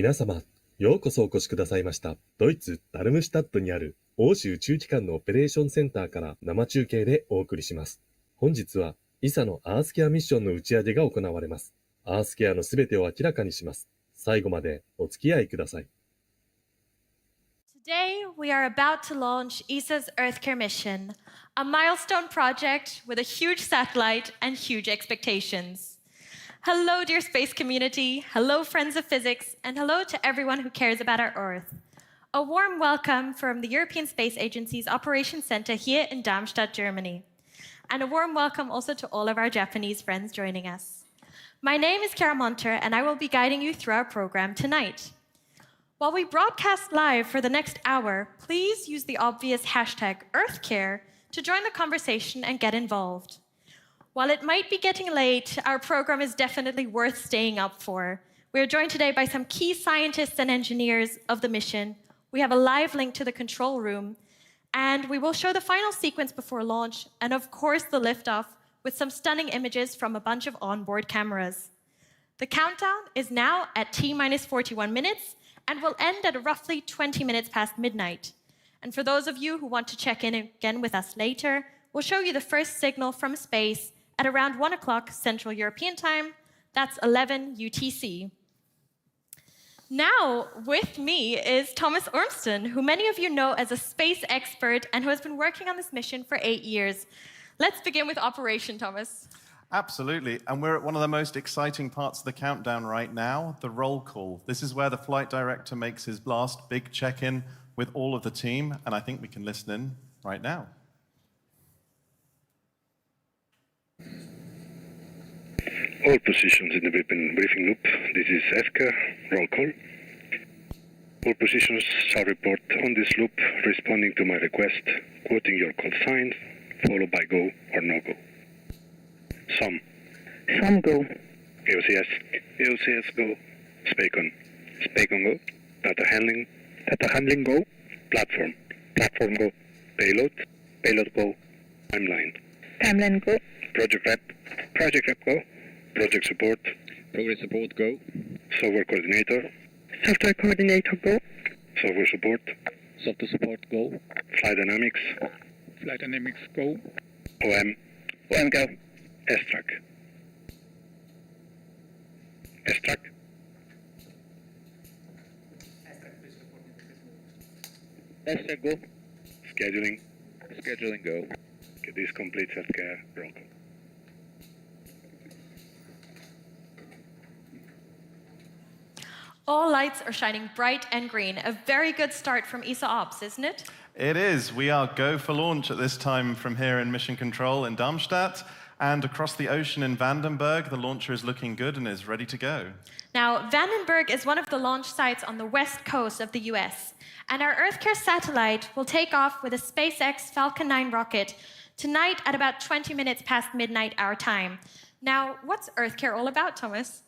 皆様、ようこそお越しくださいました。ドイツ・ダルムシュタットにある欧州宇宙機関のオペレーションセンターから生中継でお送りします。本日は ESA のアースケアミッションの打ち上げが行われます。アースケアのすべてを明らかにします。最後までお付き合いください。Today, we are about to launch ESA's EarthCARE mission, a milestone project with a huge satellite and huge expectations. Hello, dear space community. Hello, friends of physics. And hello to everyone who cares about our Earth. A warm welcome from the European Space Agency's Operations Center here in Darmstadt, Germany. And a warm welcome also to all of our Japanese friends joining us. My name is Chiara Monter, and I will be guiding you through our program tonight. While we broadcast live for the next hour, please use the obvious hashtag EarthCare to join the conversation and get involved. While it might be getting late, our program is definitely worth staying up for. We are joined today by some key scientists and engineers of the mission. We have a live link to the control room, and we will show the final sequence before launch, and of course the liftoff, with some stunning images from a bunch of onboard cameras. The countdown is now at T-minus 41 minutes, and will end at roughly 20 minutes past midnight. And for those of you who want to check in again with us later, we'll show you the first signal from space at around 1 o'clock Central European Time. That's 11 UTC. Now, with me is Thomas Ormston, who many of you know as a space expert and who has been working on this mission for 8 years. Let's begin with operation, Thomas. Absolutely, and we're at one of the most exciting parts of the countdown right now, the roll call. This is where the flight director makes his last big check-in with all of the team, and I think we can listen in right now. All positions in the briefing loop. This is EarthCARE, roll call. All positions shall report on this loop, responding to my request, quoting your call signs, followed by go or no go. Some go. EOCS go. Spacon go. Data handling go. Platform go. Payload go. Timeline go. Project rep go. Project support go. Software coordinator go. Software support go. Flight dynamics go. OM go. S-track go. Scheduling go. Okay, this completes EarthCARE roll call. All lights are shining bright and green. A very good start from ESA Ops, isn't it? It is. We are go for launch at this time from here in Mission Control in Darmstadt. And across the ocean in Vandenberg, the launcher is looking good and is ready to go. Now, Vandenberg is one of the launch sites on the west coast of the US. And our EarthCARE satellite will take off with a SpaceX Falcon 9 rocket tonight at about 20 minutes past midnight our time. Now, what's EarthCARE all about, Thomas?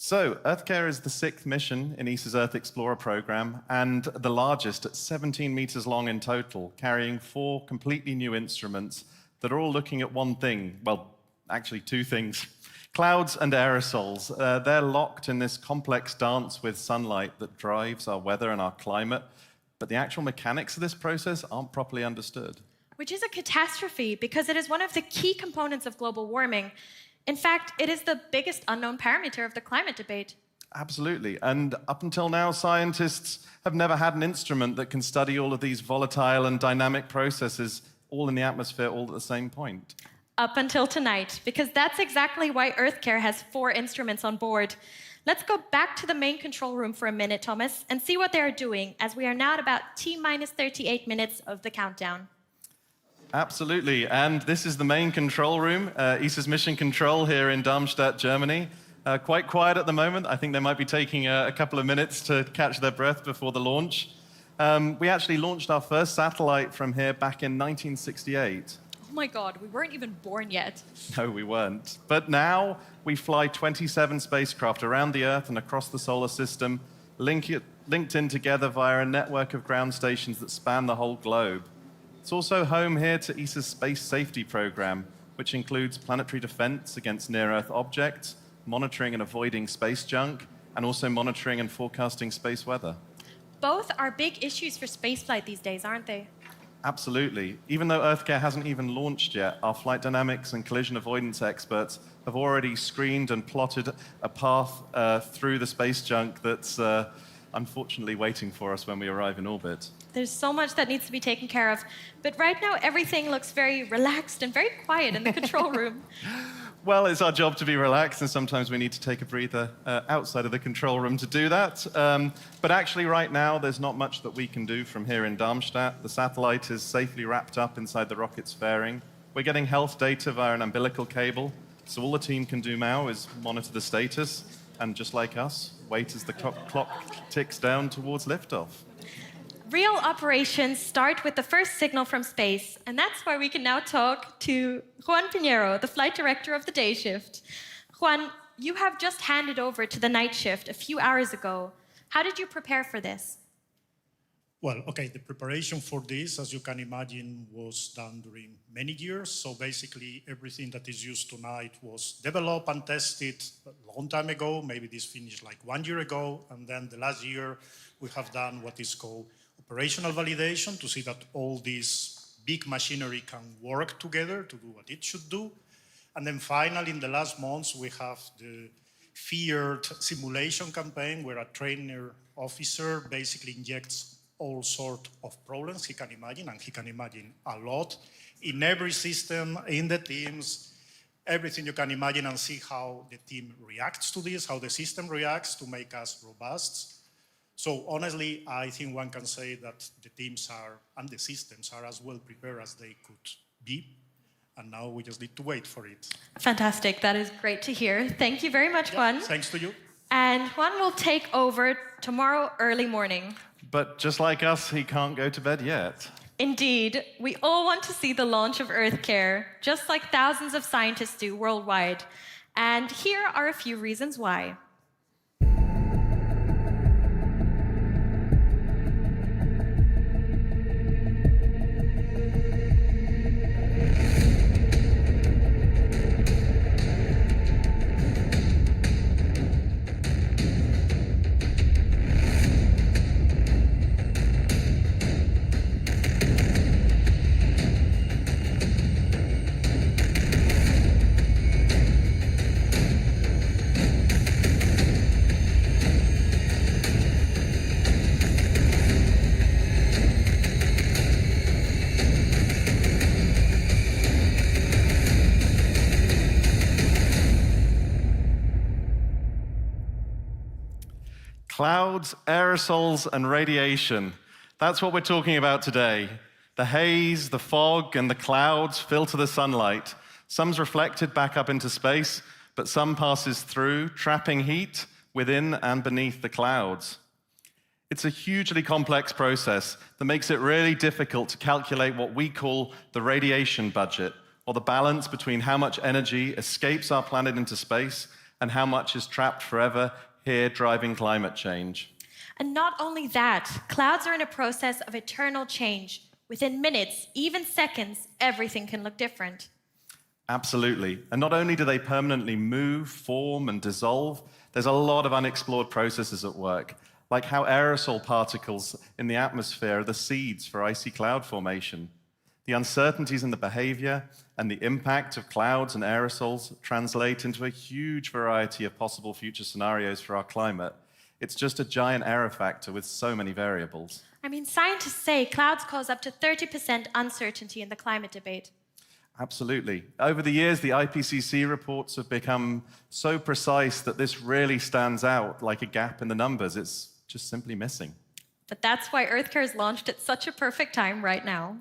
So, EarthCARE is the 6th mission in ESA's Earth Explorer program and the largest at 17 meters long in total, carrying 4 completely new instruments that are all looking at one thing, well, actually 2 things, clouds and aerosols. They're locked in this complex dance with sunlight that drives our weather and our climate, but the actual mechanics of this process aren't properly understood. Which is a catastrophe because it is one of the key components of global warming. In fact, it is the biggest unknown parameter of the climate debate. Absolutely, and up until now, scientists have never had an instrument that can study all of these volatile and dynamic processes all in the atmosphere, all at the same point. Up until tonight, because that's exactly why EarthCARE has 4 instruments on board. Let's go back to the main control room for a minute, Thomas, and see what they're doing, as we are now at about T-minus 38 minutes of the countdown. Absolutely, and this is the main control room, ESA's Mission Control here in Darmstadt, Germany. Quite quiet at the moment. I think they might be taking a couple of minutes to catch their breath before the launch. We actually launched our first satellite from here back in 1968. Oh my God, we weren't even born yet. No, we weren't. But now we fly 27 spacecraft around the Earth and across the solar system, linked in together via a network of ground stations that span the whole globe. It's also home here to ESA's Space Safety Program, which includes planetary defense against near-Earth objects, monitoring and avoiding space junk, and also monitoring and forecasting space weather. Both are big issues for spaceflight these days, aren't they? Absolutely. Even though EarthCARE hasn't even launched yet, our flight dynamics and collision avoidance experts have already screened and plotted a path through the space junk that's unfortunately waiting for us when we arrive in orbit. There's so much that needs to be taken care of. But right now, everything looks very relaxed and very quiet in the control room. Well, it's our job to be relaxed, and sometimes we need to take a breather outside of the control room to do that. But actually, right now, there's not much that we can do from here in Darmstadt. The satellite is safely wrapped up inside the rocket's fairing. We're getting health data via an umbilical cable, so all the team can do now is monitor the status, and just like us, wait as the clock ticks down towards liftoff. Real operations start with the first signal from space, and that's why we can now talk to Juan Pinheiro, the flight director of the day shift. Juan, you have just handed over to the night shift a few hours ago. How did you prepare for this? Well, okay, the preparation for this, as you can imagine, was done during many years. So basically, everything that is used tonight was developed and tested a long time ago. Maybe this finished like 1 year ago. And then the last year, we have done what is called operational validation to see that all this big machinery can work together to do what it should do. And then finally, in the last months, we have the feared simulation campaign where a trainer officer basically injects all sorts of problems he can imagine, and he can imagine a lot, in every system, in the teams, everything you can imagine, and see how the team reacts to this, how the system reacts to make us robust. So honestly, I think one can say that the teams are, and the systems are as well prepared as they could be. And now we just need to wait for it. Fantastic. That is great to hear. Thank you very much, Juan. Thanks to you. And Juan will take over tomorrow early morning. But just like us, he can't go to bed yet. Indeed, we all want to see the launch of EarthCARE, just like thousands of scientists do worldwide. And here are a few reasons why. Clouds, aerosols, and radiation. That's what we're talking about today. The haze, the fog, and the clouds filter the sunlight. Some's reflected back up into space, but some passes through, trapping heat within and beneath the clouds. It's a hugely complex process that makes it really difficult to calculate what we call the radiation budget, or the balance between how much energy escapes our planet into space and how much is trapped forever here driving climate change. And not only that, clouds are in a process of eternal change. Within minutes, even seconds, everything can look different. Absolutely. And not only do they permanently move, form, and dissolve, there's a lot of unexplored processes at work, like how aerosol particles in the atmosphere are the seeds for icy cloud formation. The uncertainties in the behavior and the impact of clouds and aerosols translate into a huge variety of possible future scenarios for our climate. It's just a giant error factor with so many variables. I mean, scientists say clouds cause up to 30% uncertainty in the climate debate. Absolutely. Over the years, the IPCC reports have become so precise that this really stands out like a gap in the numbers. It's just simply missing. But that's why EarthCARE is launched at such a perfect time right now.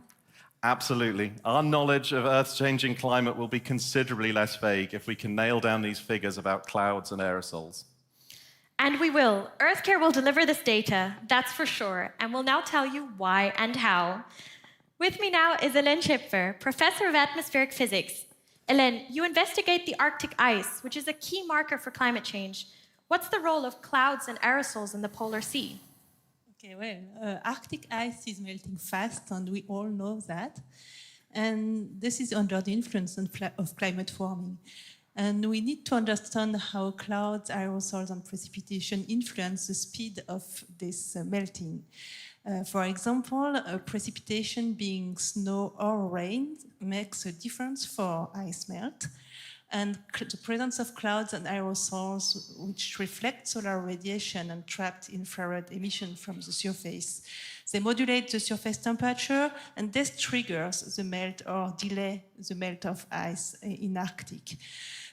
Absolutely. Our knowledge of Earth's changing climate will be considerably less vague if we can nail down these figures about clouds and aerosols. And we will. EarthCARE will deliver this data, that's for sure, and we'll now tell you why and how. With me now is Hélène Schipfer, Professor of Atmospheric Physics. Hélène, you investigate the Arctic ice, which is a key marker for climate change. What's the role of clouds and aerosols in the polar sea? Okay, well, Arctic ice is melting fast, and we all know that. And this is under the influence of climate warming. And we need to understand how clouds, aerosols, and precipitation influence the speed of this melting. For example, precipitation being snow or rain makes a difference for ice melt. And the presence of clouds and aerosols, which reflect solar radiation and trapped infrared emission from the surface. They modulate the surface temperature, and this triggers the melt or delay the melt of ice in Arctic.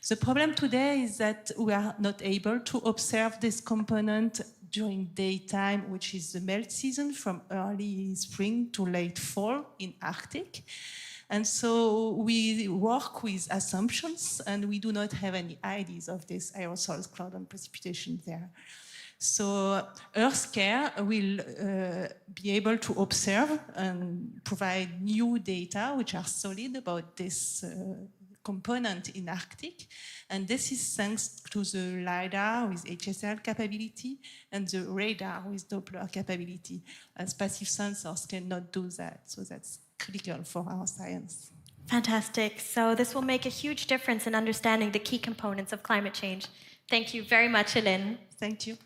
The problem today is that we are not able to observe this component during daytime, which is the melt season from early spring to late fall in Arctic. And so we work with assumptions, and we do not have any ideas of this aerosols, cloud, and precipitation there. So EarthCARE will be able to observe and provide new data which are solid about this component in Arctic. And this is thanks to the LiDAR with HSL capability and the radar with Doppler capability. As passive sensors cannot do that, so that's critical for our science. Fantastic. So this will make a huge difference in understanding the key components of climate change. Thank you very much, Hélène. Thank you.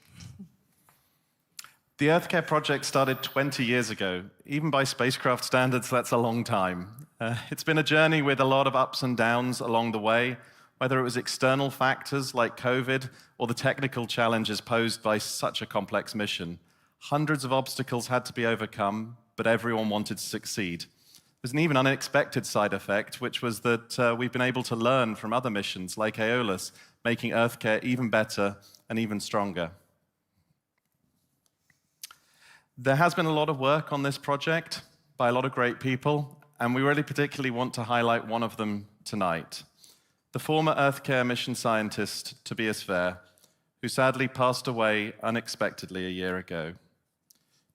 The EarthCARE project started 20 years ago. Even by spacecraft standards, that's a long time. It's been a journey with a lot of ups and downs along the way, whether it was external factors like COVID or the technical challenges posed by such a complex mission. Hundreds of obstacles had to be overcome, but everyone wanted to succeed. There's an even unexpected side effect, which was that we've been able to learn from other missions like Aeolus, making EarthCARE even better and even stronger. There has been a lot of work on this project by a lot of great people, and we really particularly want to highlight one of them tonight. The former EarthCARE mission scientist, Tobias Wehr, who sadly passed away unexpectedly a year ago.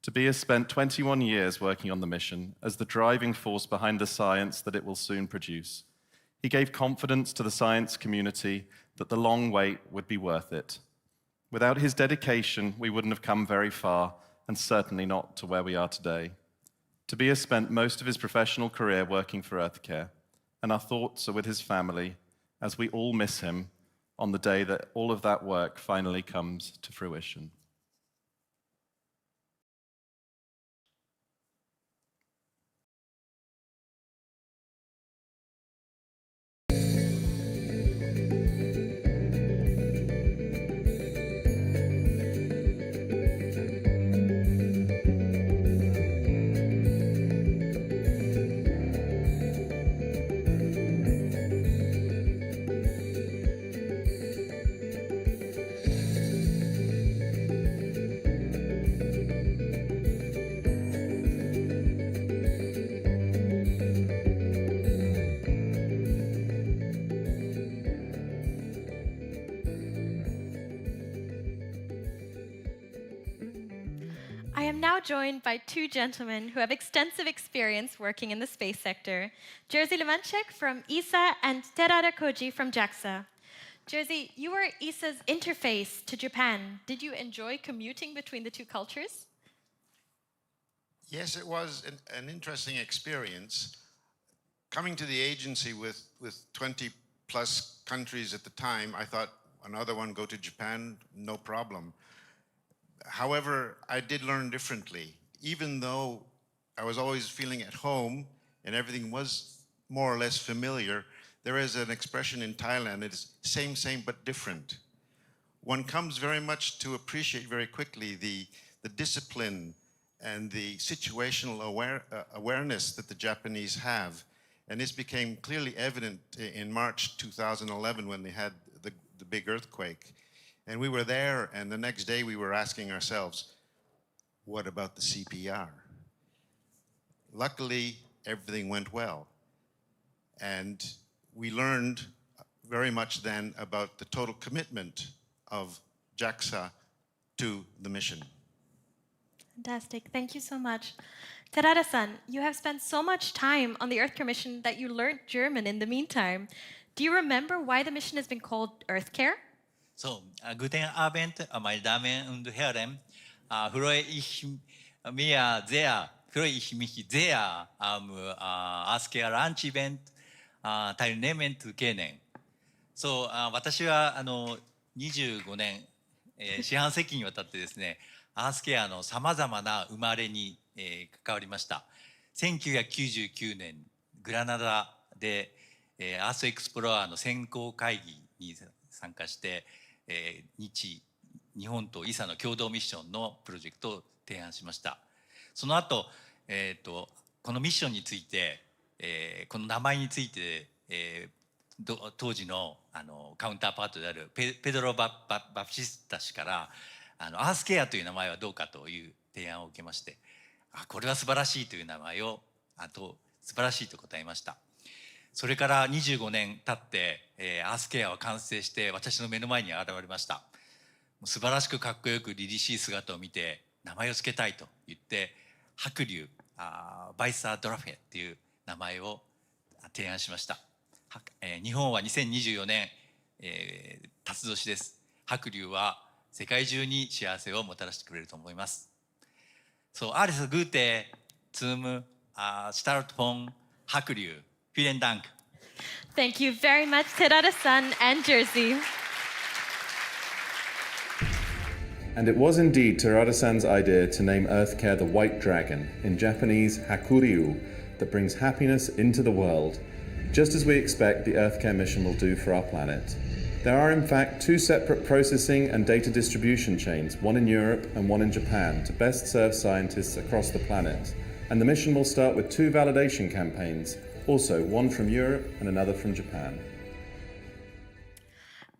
Tobias spent 21 years working on the mission as the driving force behind the science that it will soon produce. He gave confidence to the science community that the long wait would be worth it. Without his dedication, we wouldn't have come very far, and certainly not to where we are today. Tobias spent most of his professional career working for EarthCARE, and our thoughts are with his family as we all miss him on the day that all of that work finally comes to fruition. I am now joined by two gentlemen who have extensive experience working in the space sector, Jerzy Lewanczyk from ESA and Terada Koji from JAXA. Jerzy, you were ESA's interface to Japan. Did you enjoy commuting between the two cultures? Yes, it was an interesting experience. Coming to the agency with 20 plus countries at the time, I thought another one, go to Japan, no problem. However, I did learn differently. Even though I was always feeling at home and everything was more or less familiar, there is an expression in Thailand, it is same, but different. One comes very much to appreciate very quickly the discipline and the situational awareness that the Japanese have. And this became clearly evident in March 2011 when they had the big earthquake. And we were there, and the next day we were asking ourselves, what about the CPR? Luckily, everything went well. And we learned very much then about the total commitment of JAXA to the mission. Fantastic. Thank you so much. Terada-san, you have spent so much time on the EarthCARE mission that you learned German in the meantime. Do you remember why the mission has been called EarthCARE? So, guten Abend, meine Damen und Herren. Freue ich mich sehr, am EarthCARE Launch Event teilnehmen zu können. そう、私は25年、四半世紀にわたってですね、アースケアのさまざまな生まれに、関わりました。1999年、グラナダで、アースエクスプローラーの選考会議に参加して、日本と ESA の共同ミッションのプロジェクトを提案しました。その後、このミッションについて、この名前について、当時のカウンターパートであるペドロ・バプシスタ氏からアースケアという名前はどうかという提案を受けまして、これは素晴らしいという名前を素晴らしいと答えました。それから25年経って、アースケアは完成して私の目の前に現れました。素晴らしくかっこよく凛々しい姿を見て名前を付けたいと言って白龍バイサードラフェっていう名前を提案しました。日本は2024年、辰年です。白龍は世界中に幸せをもたらしてくれると思います。So, alles Gute zum Start von 白龍。Vielen Dank. Thank you very much, Terada-san and Jersey. And it was indeed Terada-san's idea to name EarthCARE the White Dragon, in Japanese Hakuryu, that brings happiness into the world, just as we expect the EarthCARE mission will do for our planet. There are in fact two separate processing and data distribution chains, one in Europe and one in Japan, to best serve scientists across the planet. And the mission will start with two validation campaigns, also one from Europe and another from Japan.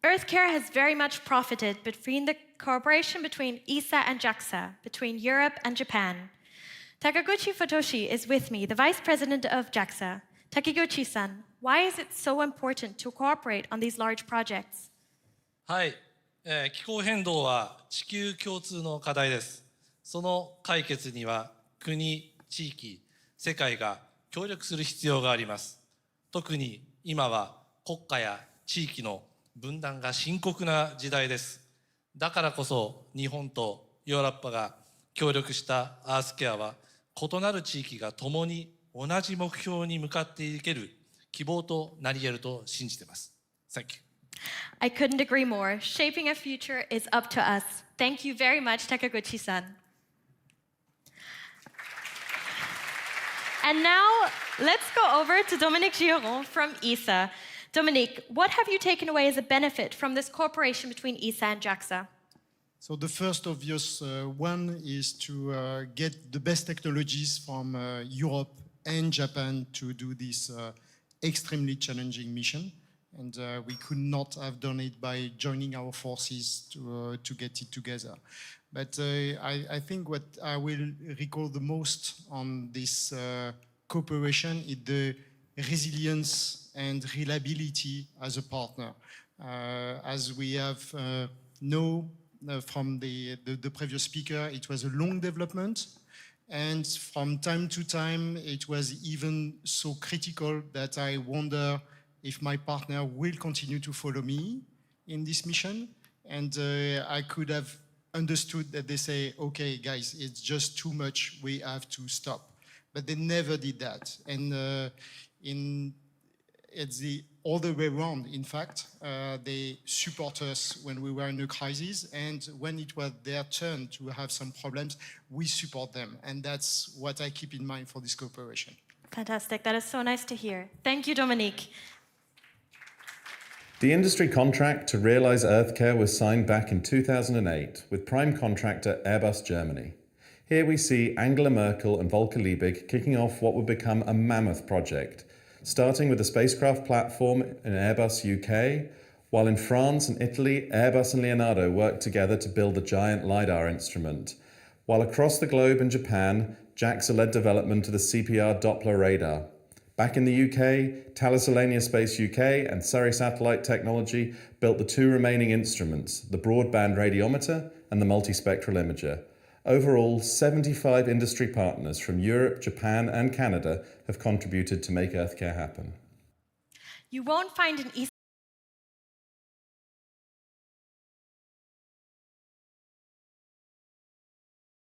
EarthCARE has very much profited between the cooperation between ESA and JAXA, between Europe and Japan. Takaguchi Futoshi is with me, the Vice President of JAXA. Takiguchi-san, why is it so important to cooperate on these large projects? はい、気候変動は地球共通の課題です。その解決には国、地域、世界が協力する必要があります。特に今は国家や地域の分断が深刻な時代です。だからこそ日本とヨーロッパが協力したアースケアは異なる地域が共に同じ目標に向かっていける希望となり得ると信じています。Thank you. I couldn't agree more. Shaping a future is up to us. Thank you very much, Takaguchi-san. And now, let's go over to Dominique Giron from ESA. Dominique, what have you taken away as a benefit from this cooperation between ESA and JAXA? So the first obvious one is to get the best technologies from Europe and Japan to do this extremely challenging mission. And we could not have done it by joining our forces to get it together. But I think what I will recall the most on this cooperation is the resilience and reliability as a partner. As we have know from the previous speaker, it was a long development. And from time to time, it was even so critical that I wonder if my partner will continue to follow me in this mission. And I could have understood that they say, okay, guys, it's just too much, we have to stop. But they never did that. And it's the other way around, in fact. They support us when we were in a crisis, and when it was their turn to have some problems, we support them. And that's what I keep in mind for this cooperation. Fantastic. That is so nice to hear. Thank you, Dominique. The industry contract to realise EarthCARE was signed back in 2008 with prime contractor Airbus Germany. Here we see Angela Merkel and Volker Liebig kicking off what would become a mammoth project, starting with the spacecraft platform in Airbus UK, while in France and Italy, Airbus and Leonardo worked together to build the giant LiDAR instrument, while across the globe in Japan, JAXA led development of the CPR Doppler radar. Back in the UK, Thales Alenia Space UK and Surrey Satellite Technology built the two remaining instruments, the broadband radiometer and the multispectral imager. Overall, 75 industry partners from Europe, Japan and Canada have contributed to make EarthCARE happen. You won't find an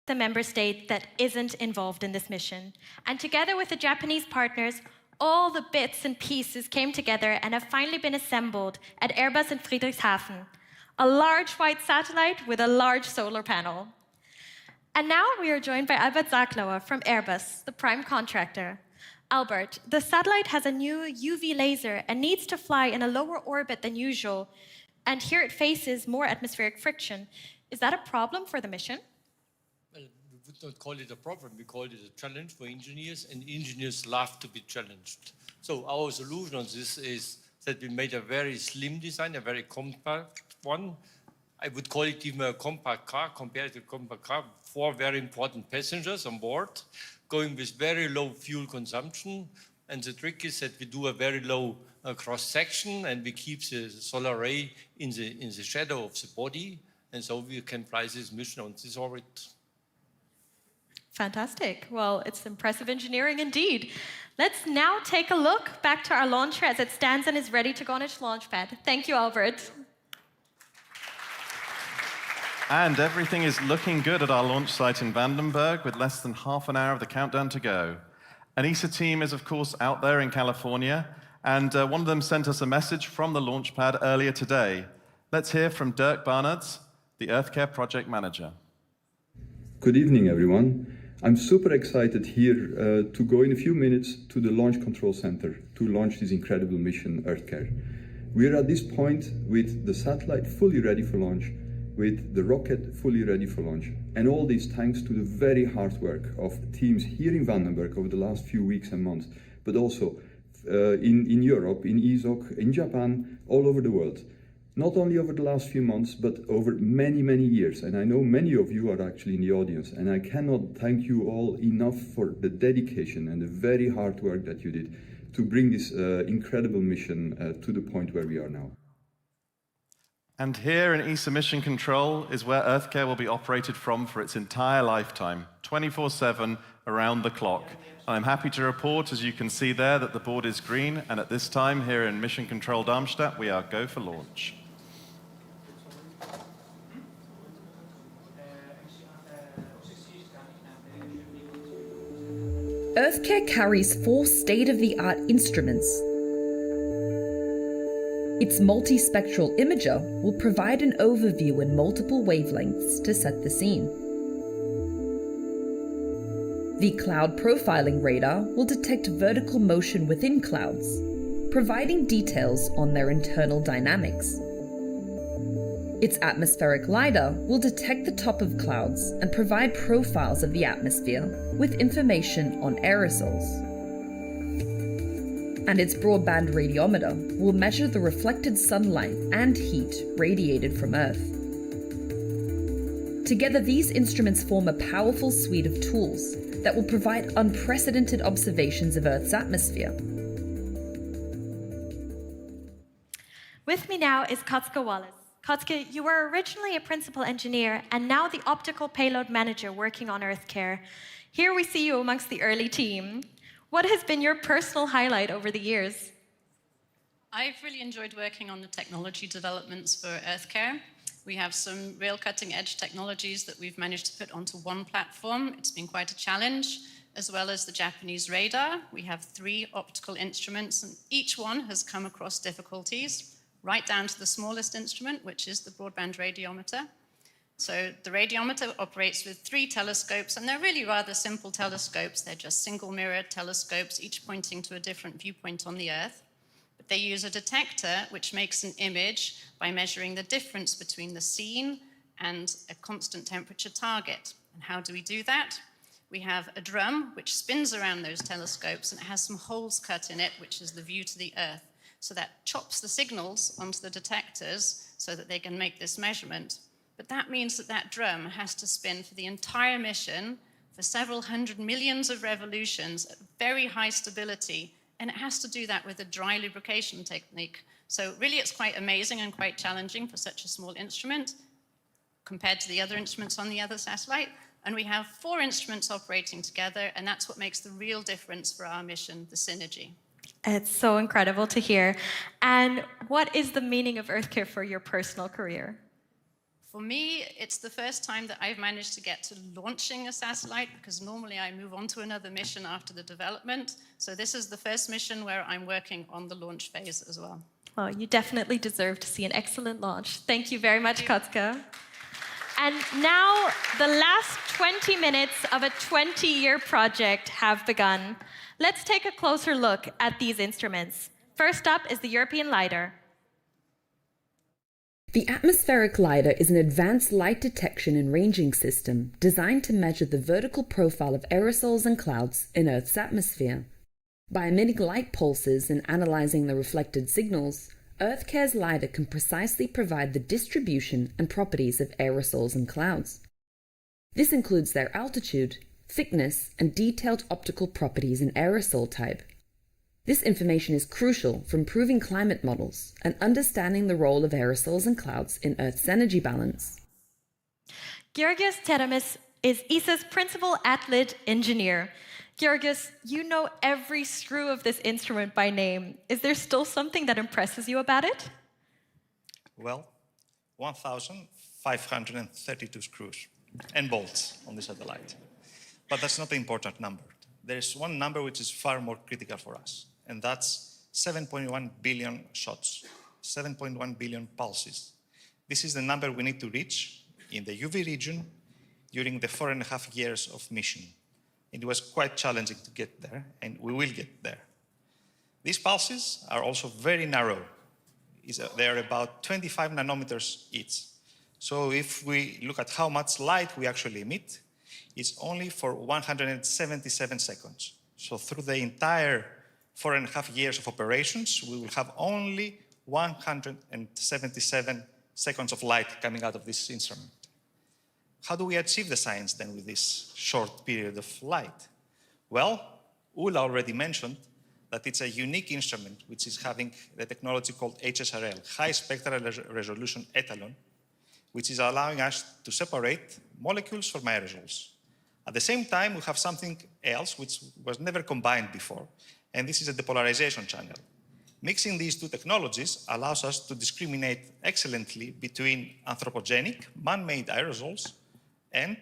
the member state that isn't involved in this mission. And together with the Japanese partners, all the bits and pieces came together and have finally been assembled at Airbus in Friedrichshafen, a large white satellite with a large solar panel. And now we are joined by Albert Saklauer from Airbus, the prime contractor. Albert, the satellite has a new UV laser and needs to fly in a lower orbit than usual, and here it faces more atmospheric friction. Is that a problem for the mission? Well, we would not call it a problem, we call it a challenge for engineers, and engineers love to be challenged. So our solution on this is that we made a very slim design, a very compact one. I would call it even a compact car compared to a compact car. 4 very important passengers on board, going with very low fuel consumption. And the trick is that we do a very low cross-section, and we keep the solar ray in the shadow of the body. And so we can fly this mission on this orbit. Fantastic. Well, it's impressive engineering indeed. Let's now take a look back to our launcher as it stands and is ready to go on its launch pad. Thank you, Albert. And everything is looking good at our launch site in Vandenberg with less than half an hour of the countdown to go. An ESA team is, of course, out there in California, and one of them sent us a message from the launch pad earlier today. Let's hear from Dirk Barnards, the EarthCARE project manager. Good evening, everyone. I'm super excited here to go in a few minutes to the Launch Control Center to launch this incredible mission, EarthCARE. We're at this point with the satellite fully ready for launch, with the rocket fully ready for launch, and all this thanks to the very hard work of teams here in Vandenberg over the last few weeks and months, but also in Europe, in ESOC, in Japan, all over the world. Not only over the last few months, but over many, many years. And I know many of you are actually in the audience, and I cannot thank you all enough for the dedication and the very hard work that you did to bring this incredible mission to the point where we are now. And here in ESA Mission Control is where EarthCARE will be operated from for its entire lifetime, 24/7, around the clock. And I'm happy to report, as you can see there, that the board is green, and at this time here in Mission Control Darmstadt, we are go for launch. EarthCARE carries 4 state-of-the-art instruments. Its multispectral imager will provide an overview in multiple wavelengths to set the scene. The cloud profiling radar will detect vertical motion within clouds, providing details on their internal dynamics. Its atmospheric LiDAR will detect the top of clouds and provide profiles of the atmosphere with information on aerosols. And its broadband radiometer will measure the reflected sunlight and heat radiated from Earth. Together, these instruments form a powerful suite of tools that will provide unprecedented observations of Earth's atmosphere. With me now is Kotske Wallace. Kotske, you were originally a principal engineer and now the optical payload manager working on EarthCARE. Here we see you amongst the early team. What has been your personal highlight over the years? I've really enjoyed working on the technology developments for EarthCARE. We have some real cutting-edge technologies that we've managed to put onto one platform. It's been quite a challenge, as well as the Japanese radar. We have 3 optical instruments, and each one has come across difficulties, right down to the smallest instrument, which is the broadband radiometer. So the radiometer operates with 3 telescopes, and they're really rather simple telescopes. They're just single mirror telescopes, each pointing to a different viewpoint on the Earth. But they use a detector which makes an image by measuring the difference between the scene and a constant temperature target. And how do we do that? We have a drum which spins around those telescopes, and it has some holes cut in it, which is the view to the Earth. So that chops the signals onto the detectors so that they can make this measurement. But that means that that drum has to spin for the entire mission for several hundred millions of revolutions at very high stability, and it has to do that with a dry lubrication technique. So really it's quite amazing and quite challenging for such a small instrument compared to the other instruments on the other satellite. And we have 4 instruments operating together, and that's what makes the real difference for our mission, the synergy. It's so incredible to hear. And what is the meaning of EarthCARE for your personal career? For me, it's the first time that I've managed to get to launching a satellite, because normally I move on to another mission after the development. So this is the first mission where I'm working on the launch phase as well. Well, you definitely deserve to see an excellent launch. Thank you very much, Kotka. And now the last 20 minutes of a 20-year project have begun. Let's take a closer look at these instruments. First up is the European LiDAR. The atmospheric LiDAR is an advanced light detection and ranging system designed to measure the vertical profile of aerosols and clouds in Earth's atmosphere. By emitting light pulses and analyzing the reflected signals, EarthCARE's LiDAR can precisely provide the distribution and properties of aerosols and clouds. This includes their altitude, thickness, and detailed optical properties in aerosol type. This information is crucial for improving climate models and understanding the role of aerosols and clouds in Earth's energy balance. Georgios Teramis is ESA's principal athlete engineer. Georgios, you know every screw of this instrument by name. Is there still something that impresses you about it? Well, 1,532 screws and bolts on the satellite. But that's not the important number. There is one number which is far more critical for us, and that's 7.1 billion shots, 7.1 billion pulses. This is the number we need to reach in the UV region during the 4.5 years of mission. It was quite challenging to get there, and we will get there. These pulses are also very narrow. They are about 25 nanometers each. So if we look at how much light we actually emit, it's only for 177 seconds. So through the entire 4.5 years of operations, we will have only 177 seconds of light coming out of this instrument. How do we achieve the science then with this short period of light? Well, Ulla already mentioned that it's a unique instrument which is having the technology called HSRL, High Spectral Resolution Etalon, which is allowing us to separate molecules from aerosols. At the same time, we have something else which was never combined before, and this is a depolarization channel. Mixing these two technologies allows us to discriminate excellently between anthropogenic, man-made aerosols and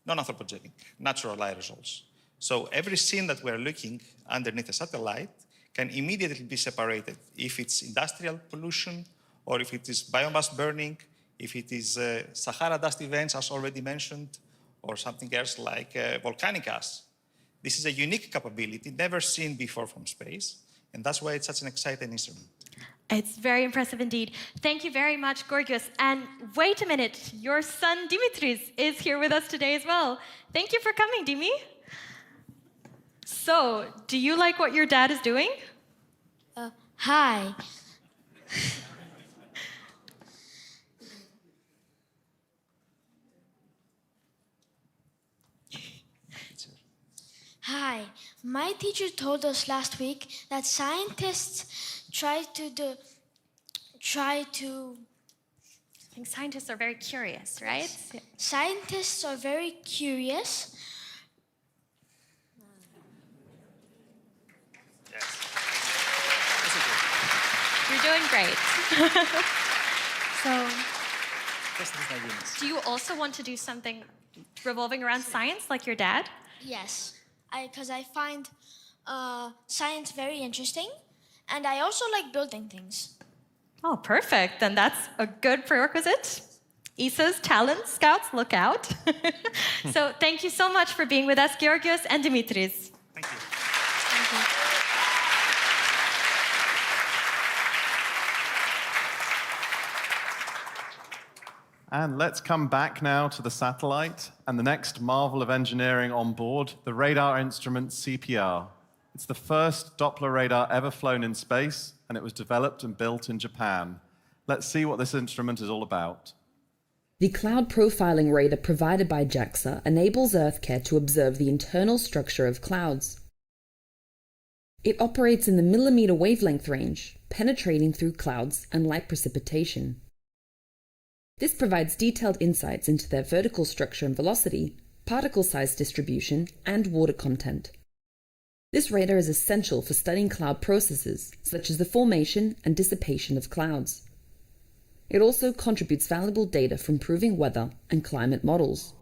non-anthropogenic, natural aerosols. So every scene that we're looking underneath a satellite can immediately be separated if it's industrial pollution, or if it is biomass burning, if it is Sahara dust events, as already mentioned, or something else like volcanic ash. This is a unique capability, never seen before from space, and that's why it's such an exciting instrument. It's very impressive indeed. Thank you very much, Georgios. And wait a minute, your son Dimitris is here with us today as well. Thank you for coming, Dimi. So, do you like what your dad is doing? Hi. Hi. My teacher told us last week that scientists I think scientists are very curious, right? Scientists are very curious. You're doing great. So, do you also want to do something revolving around science like your dad? Yes, because I find science very interesting, and I also like building things. Oh, perfect. Then that's a good prerequisite. ESA's talent scouts, look out. So thank you so much for being with us, Georgios and Dimitris. Thank you. Thank you. And let's come back now to the satellite and the next marvel of engineering on board, the radar instrument CPR. It's the first Doppler radar ever flown in space, and it was developed and built in Japan. Let's see what this instrument is all about. The cloud profiling radar provided by JAXA enables EarthCARE to observe the internal structure of clouds. It operates in the millimeter wavelength range, penetrating through clouds and light precipitation. This provides detailed insights into their vertical structure and velocity, particle size distribution, and water content. This radar is essential for studying cloud processes, such as the formation and dissipation of clouds. It also contributes valuable data from proving weather and climate models.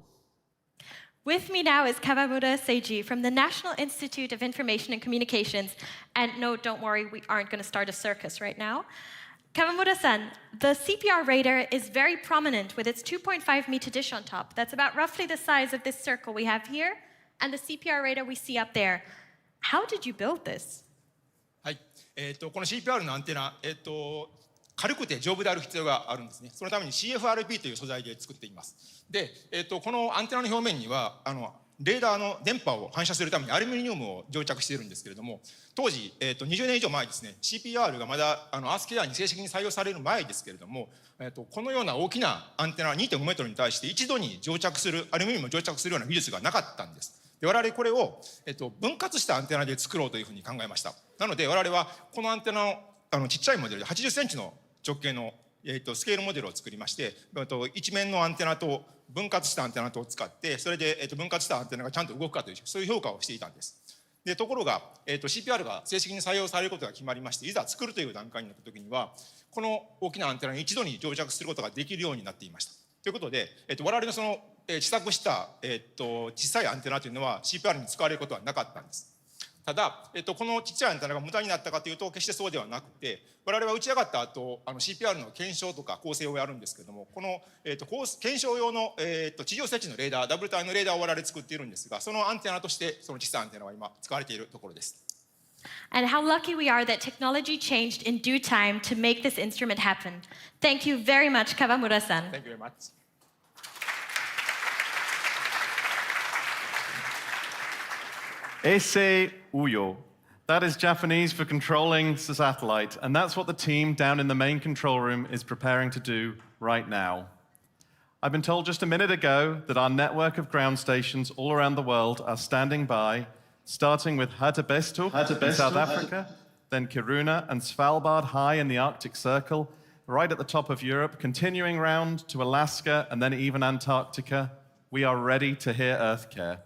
With me now is Kawamura Seiji from the National Institute of Information and Communications. And no, don't worry, we aren't going to start a circus right now. Kawamura-san, the CPR radar is very prominent with its 2.5-meter dish on top. That's about roughly the size of this circle we have here, and the CPR radar we see up there. How did you build this? はい、この CPR のアンテナ、軽くて丈夫である必要があるんですね。そのために CFRP という素材で作っています。で、このアンテナの表面にはレーダーの電波を反射するためにアルミニウムを蒸着しているんですけれども、当時、20年以上前ですね、CPR がまだEarthCAREに正式に採用される前ですけれども、このような大きなアンテナ 2.5 メートルに対して一度に蒸着するアルミニウムを蒸着するような技術がなかったんです。で、我々これを、分割したアンテナで作ろうというふうに考えました。なので我々はこのアンテナのちっちゃいモデルで80センチの直径の、スケールモデルを作りまして、一面のアンテナと分割したアンテナとを使って、それで、分割したアンテナがちゃんと動くかというそういう評価をしていたんです。で、ところが、CPR が正式に採用されることが決まりまして、いざ作るという段階になった時にはこの大きなアンテナに一度に蒸着することができるようになっていました。ということで、我々のその、試作した、小さいアンテナというのは CPR に使われることはなかったんです。ただ、このちっちゃいアンテナが無駄になったかというと決してそうではなくて、我々は打ち上がった後CPR の検証とか構成をやるんですけれども、この、検証用の、地上設置のレーダー、ダブルタイのレーダーを我々作っているんですが、そのアンテナとしてその小さいアンテナは今使われているところです。And how lucky we are that technology changed in due time to make this instrument happen. Thank you very much, Kawamura-san. Thank you very much. Ese uyo. That is Japanese for controlling the satellite, and that's what the team down in the main control room is preparing to do right now. I've been told just a minute ago that our network of ground stations all around the world are standing by, starting with Hattebestuk in South Africa, then Kiruna and Svalbard high in the Arctic Circle, right at the top of Europe, continuing round to Alaska and then even Antarctica. We are ready to hear EarthCARE.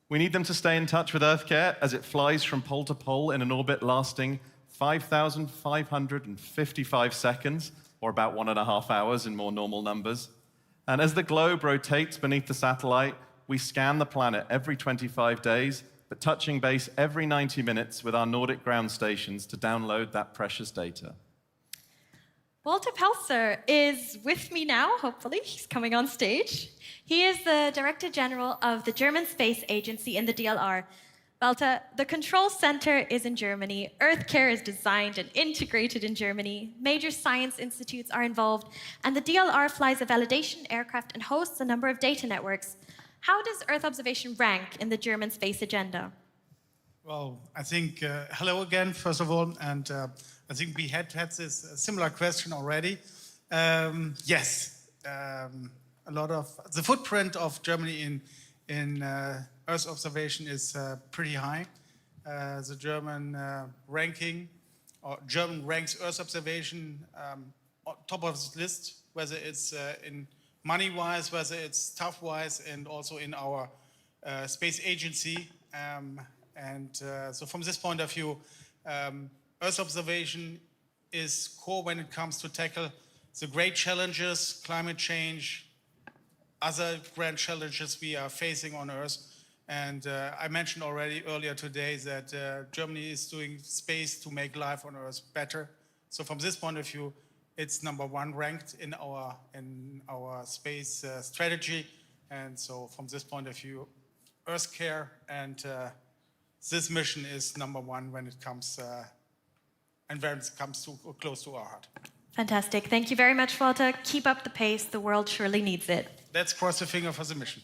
We need them to stay in touch with EarthCARE as it flies from pole to pole in an orbit lasting 5,555 seconds, or about 1.5 hours in more normal numbers. And as the globe rotates beneath the satellite, we scan the planet every 25 days, but touching base every 90 minutes with our Nordic ground stations to download that precious data. Walter Pelzer is with me now, hopefully. He's coming on stage. He is the Director General of the German Space Agency in the DLR. Walter, the control center is in Germany. EarthCARE is designed and integrated in Germany. Major science institutes are involved, and the DLR flies a validation aircraft and hosts a number of data networks. How does Earth observation rank in the German space agenda? Well, I think, hello again, first of all, and I think we had this similar question already. Yes, a lot of the footprint of Germany in Earth observation is pretty high. The German ranking, or German ranks Earth observation on top of this list, whether it's in money-wise, whether it's staff-wise, and also in our space agency. So from this point of view, Earth observation is core when it comes to tackle the great challenges, climate change, other grand challenges we are facing on Earth. And I mentioned already earlier today that Germany is doing space to make life on Earth better. So from this point of view, it's #1 ranked in our space strategy. And so from this point of view, EarthCARE and this mission is #1 when it comes and when it comes to close to our heart. Fantastic. Thank you very much, Walter. Keep up the pace. The world surely needs it. Let's cross the finger for the mission.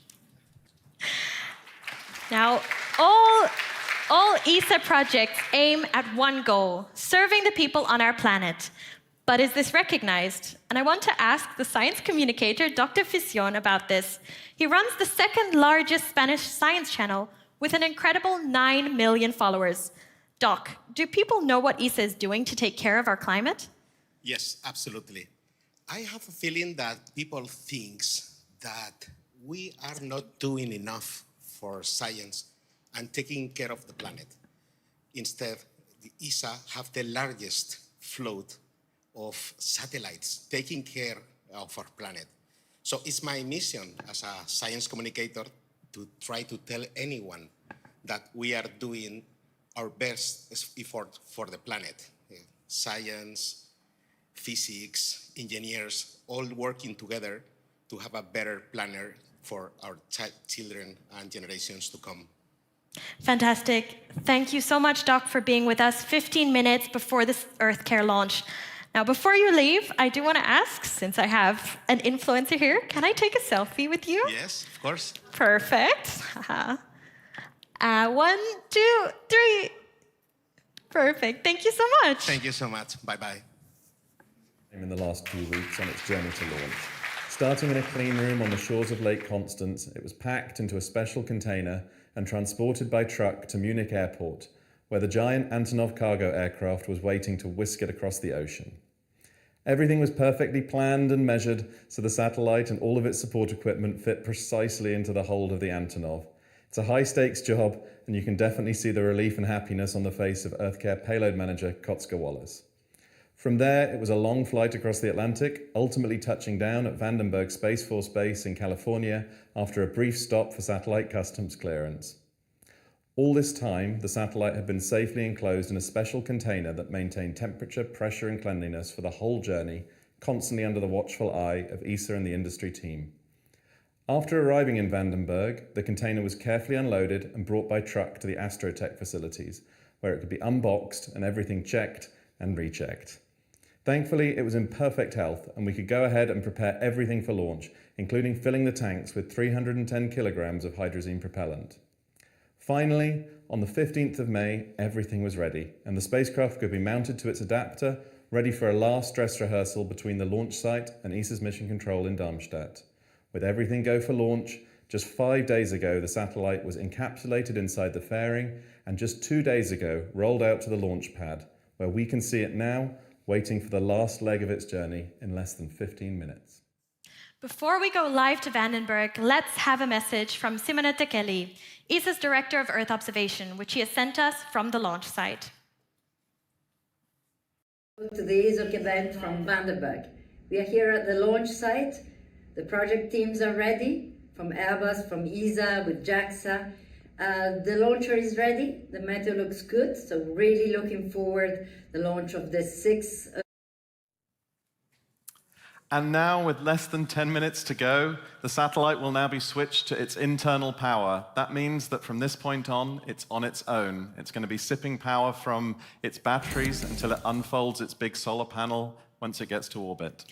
Now, all ESA projects aim at one goal, serving the people on our planet. But is this recognized? And I want to ask the science communicator, Dr. Fission, about this. He runs the second largest Spanish science channel with an incredible 9 million followers. Doc, do people know what ESA is doing to take care of our climate? Yes, absolutely. I have a feeling that people think that we are not doing enough for science and taking care of the planet. Instead, the ESA have the largest float of satellites taking care of our planet. So it's my mission as a science communicator to try to tell anyone that we are doing our best effort for the planet. Science, physics, engineers, all working together to have a better planet for our children and generations to come. Fantastic. Thank you so much, Doc, for being with us 15 minutes before this EarthCARE launch. Now, before you leave, I do want to ask, since I have an influencer here, can I take a selfie with you? Yes, of course. Perfect. 1, 2, 3. Perfect. Thank you so much. Thank you so much. Bye-bye. In the last few weeks on its journey to launch. Starting in a clean room on the shores of Lake Constance, it was packed into a special container and transported by truck to Munich airport, where the giant Antonov cargo aircraft was waiting to whisk it across the ocean. Everything was perfectly planned and measured, so the satellite and all of its support equipment fit precisely into the hold of the Antonov. It's a high-stakes job, and you can definitely see the relief and happiness on the face of EarthCARE payload manager Kotska Wallace. From there, it was a long flight across the Atlantic, ultimately touching down at Vandenberg Space Force Base in California after a brief stop for satellite customs clearance. All this time, the satellite had been safely enclosed in a special container that maintained temperature, pressure, and cleanliness for the whole journey, constantly under the watchful eye of ESA and the industry team. After arriving in Vandenberg, the container was carefully unloaded and brought by truck to the Astrotech facilities, where it could be unboxed and everything checked and rechecked. Thankfully, it was in perfect health, and we could go ahead and prepare everything for launch, including filling the tanks with 310 kilograms of hydrazine propellant. Finally, on the 15th of May, everything was ready, and the spacecraft could be mounted to its adapter, ready for a last dress rehearsal between the launch site and ESA's mission control in Darmstadt. With everything go for launch, just 5 days ago, the satellite was encapsulated inside the fairing, and just 2 days ago, rolled out to the launch pad, where we can see it now, waiting for the last leg of its journey in less than 15 minutes. Before we go live to Vandenberg, let's have a message from Simone Tekeli, ESA's Director of Earth Observation, which he has sent us from the launch site. To the ESA event from Vandenberg. We are here at the launch site. The project teams are ready, from Airbus, from ESA, with JAXA. The launcher is ready, the meteor looks good, so really looking forward the launch of the 6. And now, with less than 10 minutes to go, the satellite will now be switched to its internal power. That means that from this point on, it's on its own. It's going to be sipping power from its batteries until it unfolds its big solar panel once it gets to orbit.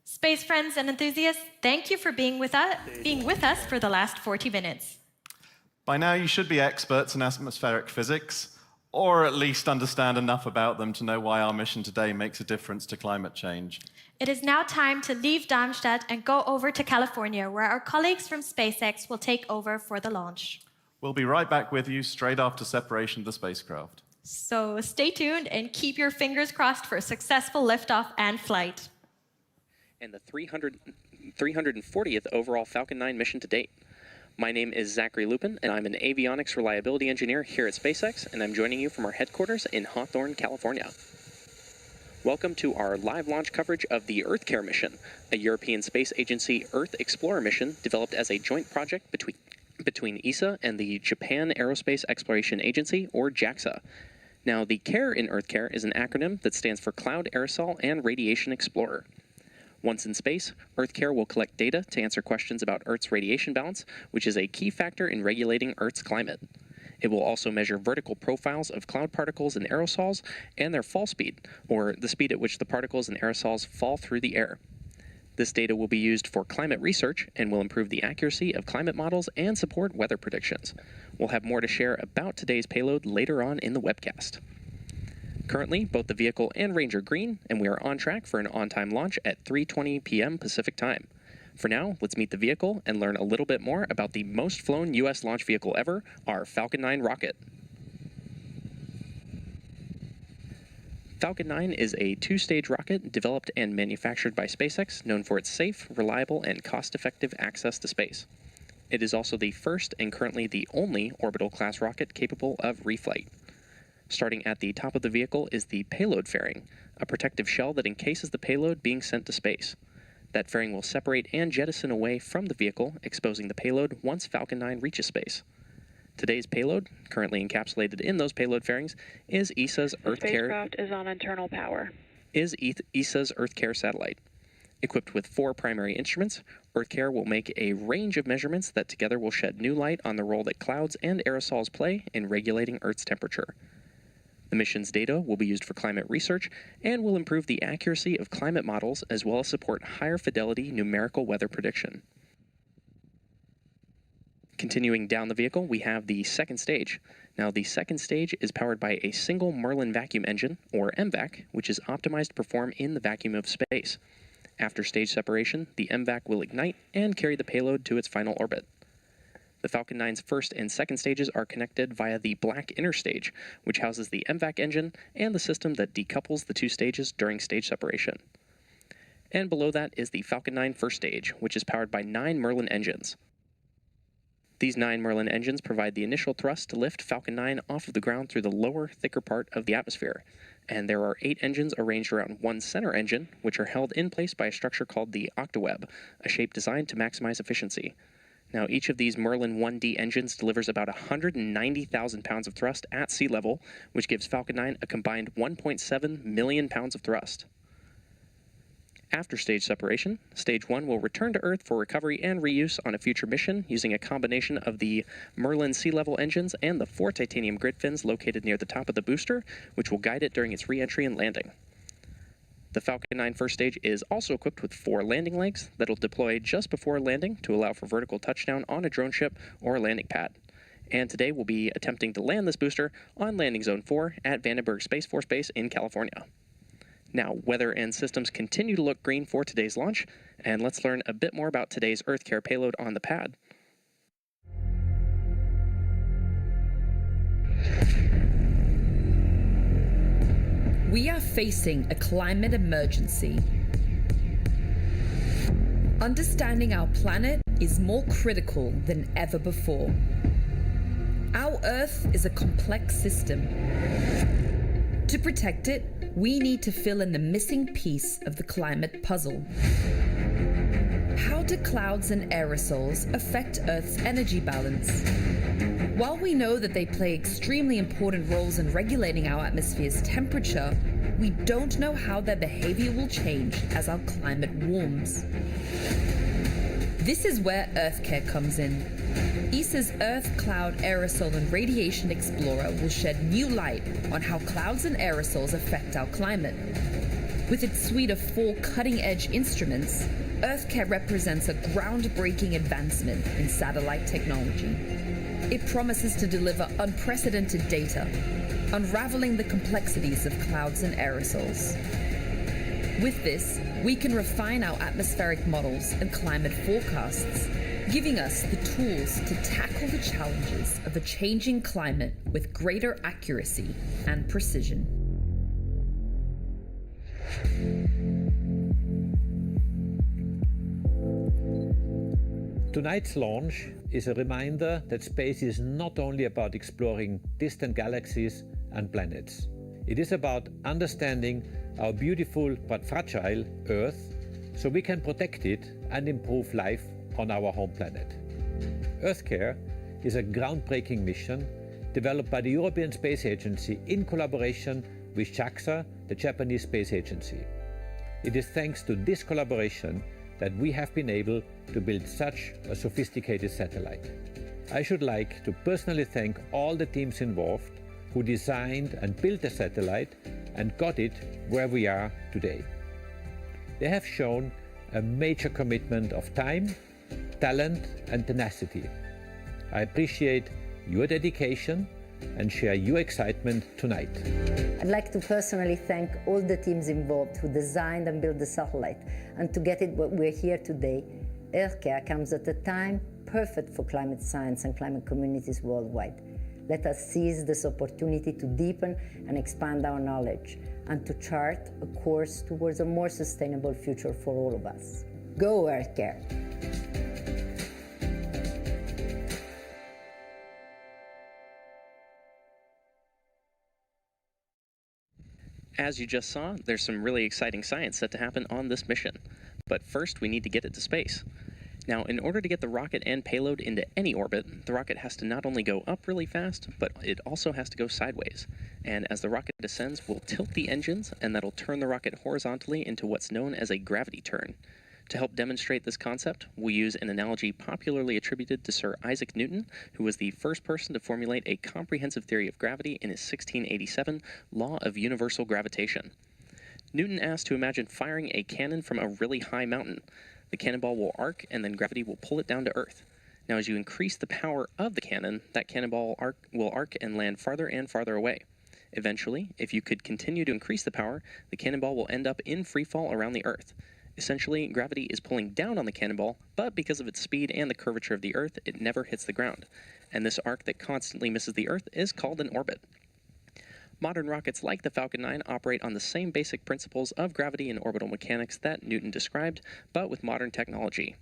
Space friends and enthusiasts, thank you for being with us for the last 40 minutes. By now, you should be experts in atmospheric physics, or at least understand enough about them to know why our mission today makes a difference to climate change. It is now time to leave Darmstadt and go over to California, where our colleagues from SpaceX will take over for the launch. We'll be right back with you straight after separation of the spacecraft. So stay tuned and keep your fingers crossed for a successful liftoff and flight. And the 340th overall Falcon 9 mission to date. My name is Zachary Lupin, and I'm an avionics reliability engineer here at SpaceX, and I'm joining you from our headquarters in Hawthorne, California. Welcome to our live launch coverage of the EarthCARE mission, a European Space Agency Earth Explorer mission developed as a joint project between ESA and the Japan Aerospace Exploration Agency, or JAXA. Now, the CARE in EarthCARE is an acronym that stands for Cloud Aerosol and Radiation Explorer. Once in space, EarthCARE will collect data to answer questions about Earth's radiation balance, which is a key factor in regulating Earth's climate. It will also measure vertical profiles of cloud particles and aerosols and their fall speed, or the speed at which the particles and aerosols fall through the air. This data will be used for climate research and will improve the accuracy of climate models and support weather predictions. We'll have more to share about today's payload later on in the webcast. Currently, both the vehicle and range are green, and we are on track for an on-time launch at 3:20 p.m. Pacific Time. For now, let's meet the vehicle and learn a little bit more about the most flown U.S. launch vehicle ever, our Falcon 9 rocket. Falcon 9 is a two-stage rocket developed and manufactured by SpaceX, known for its safe, reliable, and cost-effective access to space. It is also the first and currently the only orbital class rocket capable of reflight. Starting at the top of the vehicle is the payload fairing, a protective shell that encases the payload being sent to space. That fairing will separate and jettison away from the vehicle, exposing the payload once Falcon 9 reaches space. Today's payload, currently encapsulated in those payload fairings, is ESA's EarthCARE. Spacecraft is on internal power. ESA's EarthCARE satellite. Equipped with 4 primary instruments, EarthCARE will make a range of measurements that together will shed new light on the role that clouds and aerosols play in regulating Earth's temperature. The mission's data will be used for climate research and will improve the accuracy of climate models as well as support higher fidelity numerical weather prediction. Continuing down the vehicle, we have the second stage. Now, the second stage is powered by a single Merlin vacuum engine, or MVAC, which is optimized to perform in the vacuum of space. After stage separation, the MVAC will ignite and carry the payload to its final orbit. The Falcon 9's first and second stages are connected via the black inner stage, which houses the MVAC engine and the system that decouples the 2 stages during stage separation. And below that is the Falcon 9 first stage, which is powered by 9 Merlin engines. These 9 Merlin engines provide the initial thrust to lift Falcon 9 off of the ground through the lower, thicker part of the atmosphere. And there are 8 engines arranged around one center engine, which are held in place by a structure called the octaweb, a shape designed to maximize efficiency. Now, each of these Merlin 1D engines delivers about 190,000 pounds of thrust at sea level, which gives Falcon 9 a combined 1.7 million pounds of thrust. After stage separation, Stage 1 will return to Earth for recovery and reuse on a future mission using a combination of the Merlin sea level engines and the 4 titanium grid fins located near the top of the booster, which will guide it during its re-entry and landing. The Falcon 9 first stage is also equipped with 4 landing legs that will deploy just before landing to allow for vertical touchdown on a drone ship or a landing pad. And today we'll be attempting to land this booster on Landing Zone 4 at Vandenberg Space Force Base in California. Now, weather and systems continue to look green for today's launch, and let's learn a bit more about today's EarthCARE payload on the pad. We are facing a climate emergency. Understanding our planet is more critical than ever before. Our Earth is a complex system. To protect it, we need to fill in the missing piece of the climate puzzle. How do clouds and aerosols affect Earth's energy balance? While we know that they play extremely important roles in regulating our atmosphere's temperature, we don't know how their behavior will change as our climate warms. This is where EarthCARE comes in. ESA's Earth, Cloud, Aerosol and Radiation Explorer will shed new light on how clouds and aerosols affect our climate. With its suite of 4 cutting-edge instruments, EarthCARE represents a groundbreaking advancement in satellite technology. It promises to deliver unprecedented data, unraveling the complexities of clouds and aerosols. With this, we can refine our atmospheric models and climate forecasts, giving us the tools to tackle the challenges of a changing climate with greater accuracy and precision. Tonight's launch is a reminder that space is not only about exploring distant galaxies and planets. It is about understanding our beautiful but fragile Earth so we can protect it and improve life on our home planet. EarthCARE is a groundbreaking mission developed by the European Space Agency in collaboration with JAXA, the Japanese Space Agency. It is thanks to this collaboration that we have been able to build such a sophisticated satellite. I should like to personally thank all the teams involved who designed and built the satellite and got it where we are today. They have shown a major commitment of time, talent and tenacity. I appreciate your dedication and share your excitement tonight. I'd like to personally thank all the teams involved who designed and built the satellite, and to get it what we're here today, EarthCARE comes at a time perfect for climate science and climate communities worldwide. Let us seize this opportunity to deepen and expand our knowledge and to chart a course towards a more sustainable future for all of us. Go EarthCARE! As you just saw, there's some really exciting science set to happen on this mission. But first, we need to get it to space. Now, in order to get the rocket and payload into any orbit, the rocket has to not only go up really fast, but it also has to go sideways. And as the rocket descends, we'll tilt the engines, and that'll turn the rocket horizontally into what's known as a gravity turn. To help demonstrate this concept, we'll use an analogy popularly attributed to Sir Isaac Newton, who was the first person to formulate a comprehensive theory of gravity in his 1687 Law of Universal Gravitation. Newton asked to imagine firing a cannon from a really high mountain. The cannonball will arc, and then gravity will pull it down to Earth. Now, as you increase the power of the cannon, that cannonball will arc and land farther and farther away. Eventually, if you could continue to increase the power, the cannonball will end up in free fall around the Earth. Essentially, gravity is pulling down on the cannonball, but because of its speed and the curvature of the Earth, it never hits the ground. And this arc that constantly misses the Earth is called an orbit. Modern rockets like the Falcon 9 operate on the same basic principles of gravity and orbital mechanics that Newton described, but with modern technology.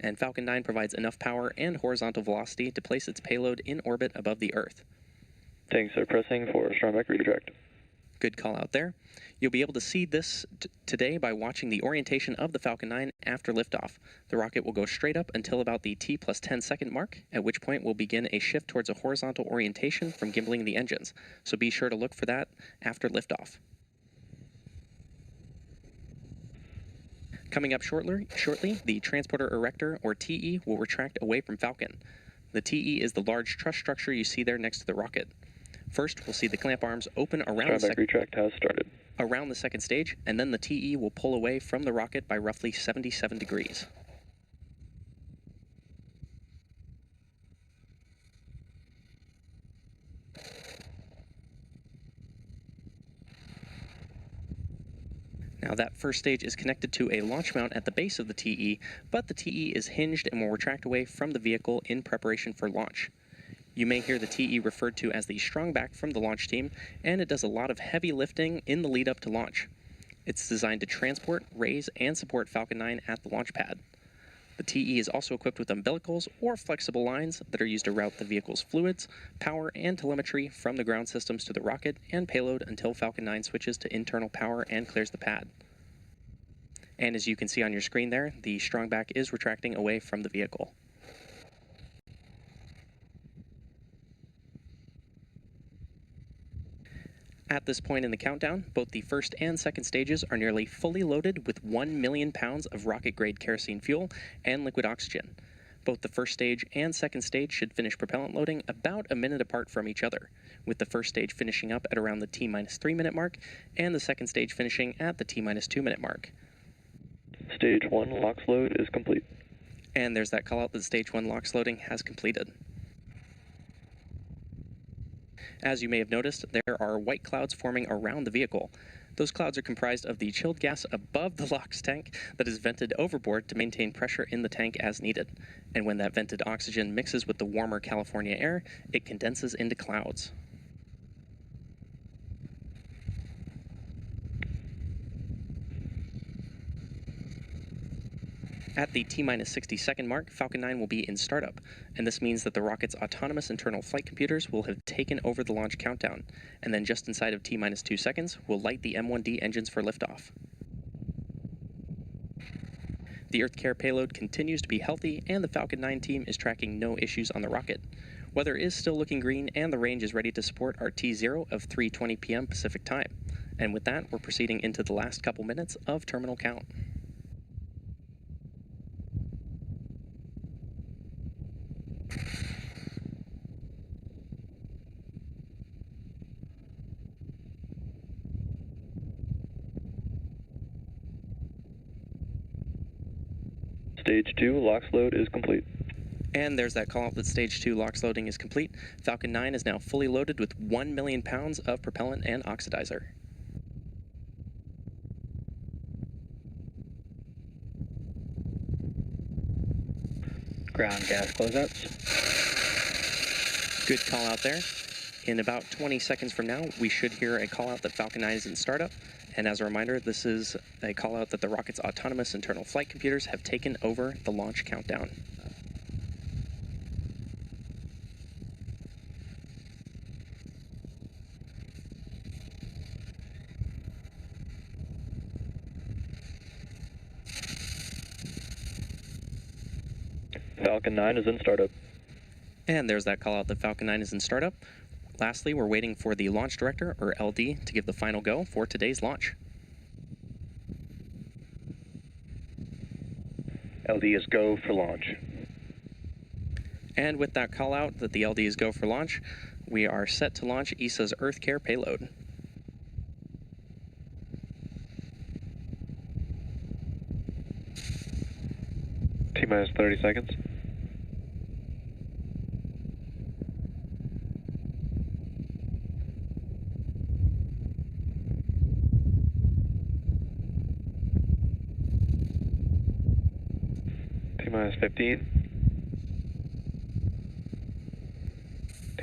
And Falcon 9 provides enough power and horizontal velocity to place its payload in orbit above the Earth. Thanks for pressing for strongback redirect. Good call out there. You'll be able to see this today by watching the orientation of the Falcon 9 after liftoff. The rocket will go straight up until about the T+10 second mark, at which point we'll begin a shift towards a horizontal orientation from gimbaling the engines. So be sure to look for that after liftoff. Coming up shortly, the transporter erector, or TE, will retract away from Falcon. The TE is the large truss structure you see there next to the rocket. First, we'll see the clamp arms open around the second stage, and then the TE will pull away from the rocket by roughly 77 degrees. Now, that first stage is connected to a launch mount at the base of the TE, but the TE is hinged and will retract away from the vehicle in preparation for launch. You may hear the TE referred to as the strongback from the launch team, and it does a lot of heavy lifting in the lead up to launch. It's designed to transport, raise, and support Falcon 9 at the launch pad. The TE is also equipped with umbilicals or flexible lines that are used to route the vehicle's fluids, power, and telemetry from the ground systems to the rocket and payload until Falcon 9 switches to internal power and clears the pad. And as you can see on your screen there, the strongback is retracting away from the vehicle. At this point in the countdown, both the first and second stages are nearly fully loaded with 1 million pounds of rocket-grade kerosene fuel and liquid oxygen. Both the first stage and second stage should finish propellant loading about a minute apart from each other, with the first stage finishing up at around the T-3 minute mark, and the second stage finishing at the T-2 minute mark. Stage 1 LOX load is complete. And there's that call out that Stage 1 LOX loading has completed. As you may have noticed, there are white clouds forming around the vehicle. Those clouds are comprised of the chilled gas above the LOX tank that is vented overboard to maintain pressure in the tank as needed. And when that vented oxygen mixes with the warmer California air, it condenses into clouds. At the T-60 second mark, Falcon 9 will be in startup, and this means that the rocket's autonomous internal flight computers will have taken over the launch countdown, and then just inside of T-2 seconds, we'll light the M1D engines for liftoff. The EarthCARE payload continues to be healthy, and the Falcon 9 team is tracking no issues on the rocket. Weather is still looking green, and the range is ready to support our T0 of 3:20 p.m. Pacific time. And with that, we're proceeding into the last couple minutes of terminal count. Stage 2 LOX load is complete. And there's that call out that Stage 2 LOX loading is complete. Falcon 9 is now fully loaded with 1 million pounds of propellant and oxidizer. Ground gas closeouts. Good call out there. In about 20 seconds from now, we should hear a call out that Falcon 9 is in startup. And as a reminder, this is a call out that the rocket's autonomous internal flight computers have taken over the launch countdown. Falcon 9 is in startup. And there's that call out that Falcon 9 is in startup. Lastly, we're waiting for the launch director, or LD, to give the final go for today's launch. LD is go for launch. And with that call out that the LD is go for launch, we are set to launch ESA's EarthCARE payload. T-minus 30 seconds. T-minus 15.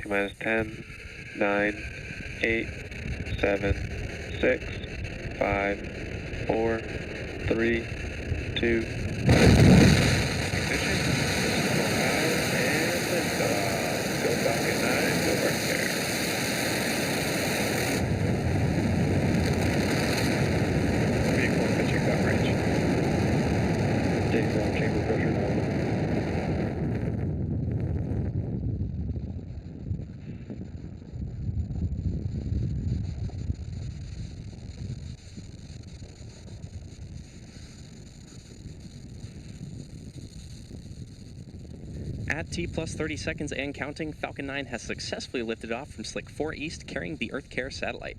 T-minus 10, 9, 8, 7, 6, 5, 4, 3, 2, go Falcon 9, go EarthCARE. Vehicle pitching coverage. Stay ground chamber pressure normal. At T plus 30 seconds and counting, Falcon 9 has successfully lifted off from Slick 4 East carrying the EarthCARE satellite.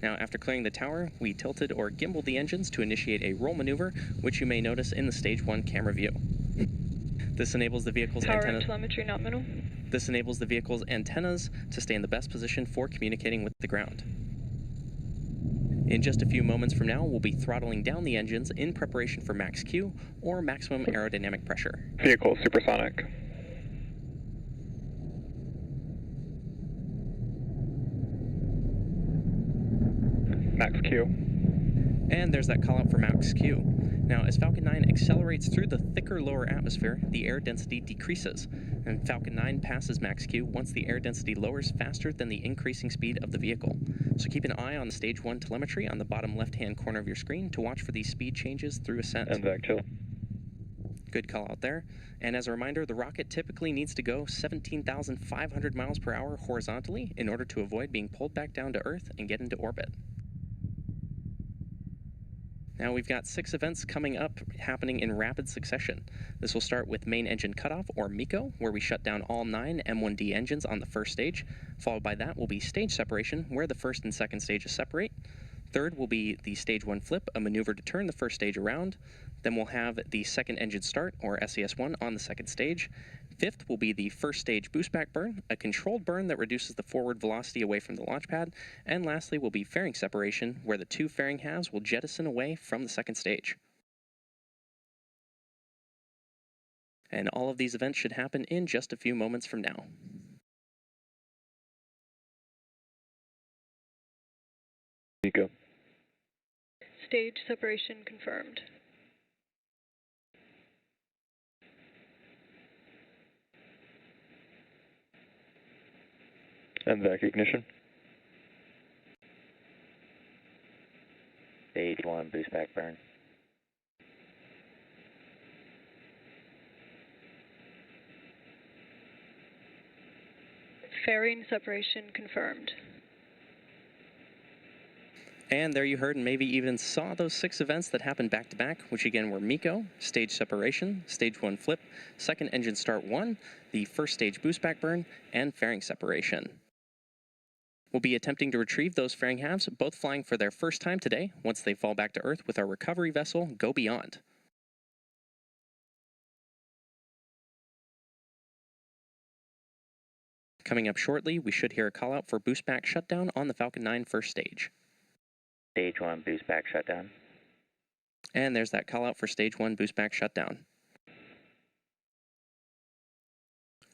Now, after clearing the tower, we tilted or gimbaled the engines to initiate a roll maneuver, which you may notice in the Stage 1 camera view. This enables the vehicle's antennas. Telemetry nominal. This enables the vehicle's antennas to stay in the best position for communicating with the ground. In just a few moments from now, we'll be throttling down the engines in preparation for max Q, or maximum aerodynamic pressure. Vehicle supersonic. Max Q. And there's that call out for max Q. Now, as Falcon 9 accelerates through the thicker lower atmosphere, the air density decreases, and Falcon 9 passes max Q once the air density lowers faster than the increasing speed of the vehicle. So keep an eye on the Stage 1 telemetry on the bottom left-hand corner of your screen to watch for these speed changes through ascent. And back chill. Good call out there. And as a reminder, the rocket typically needs to go 17,500 miles per hour horizontally in order to avoid being pulled back down to Earth and get into orbit. Now we've got 6 events coming up happening in rapid succession. This will start with main engine cutoff, or MECO, where we shut down all 9 M1D engines on the first stage. Followed by that will be stage separation, where the first and second stages separate. Third will be the Stage 1 flip, a maneuver to turn the first stage around. Then we'll have the second engine start, or SES1, on the second stage. Fifth will be the first stage boost back burn, a controlled burn that reduces the forward velocity away from the launch pad. And lastly will be fairing separation, where the 2 fairing halves will jettison away from the second stage. And all of these events should happen in just a few moments from now. Go. Stage separation confirmed. And vac ignition. Stage 1 boost back burn. Fairing separation confirmed. And there you heard and maybe even saw those 6 events that happened back to back, which again were MECO, stage separation, Stage 1 flip, second engine start 1, the first stage boost back burn, and fairing separation. We'll be attempting to retrieve those fairing halves, both flying for their first time today, once they fall back to Earth with our recovery vessel, Go Beyond. Coming up shortly, we should hear a call out for boost back shutdown on the Falcon 9 first stage. Stage 1 boost back shutdown. And there's that call out for Stage 1 boost back shutdown.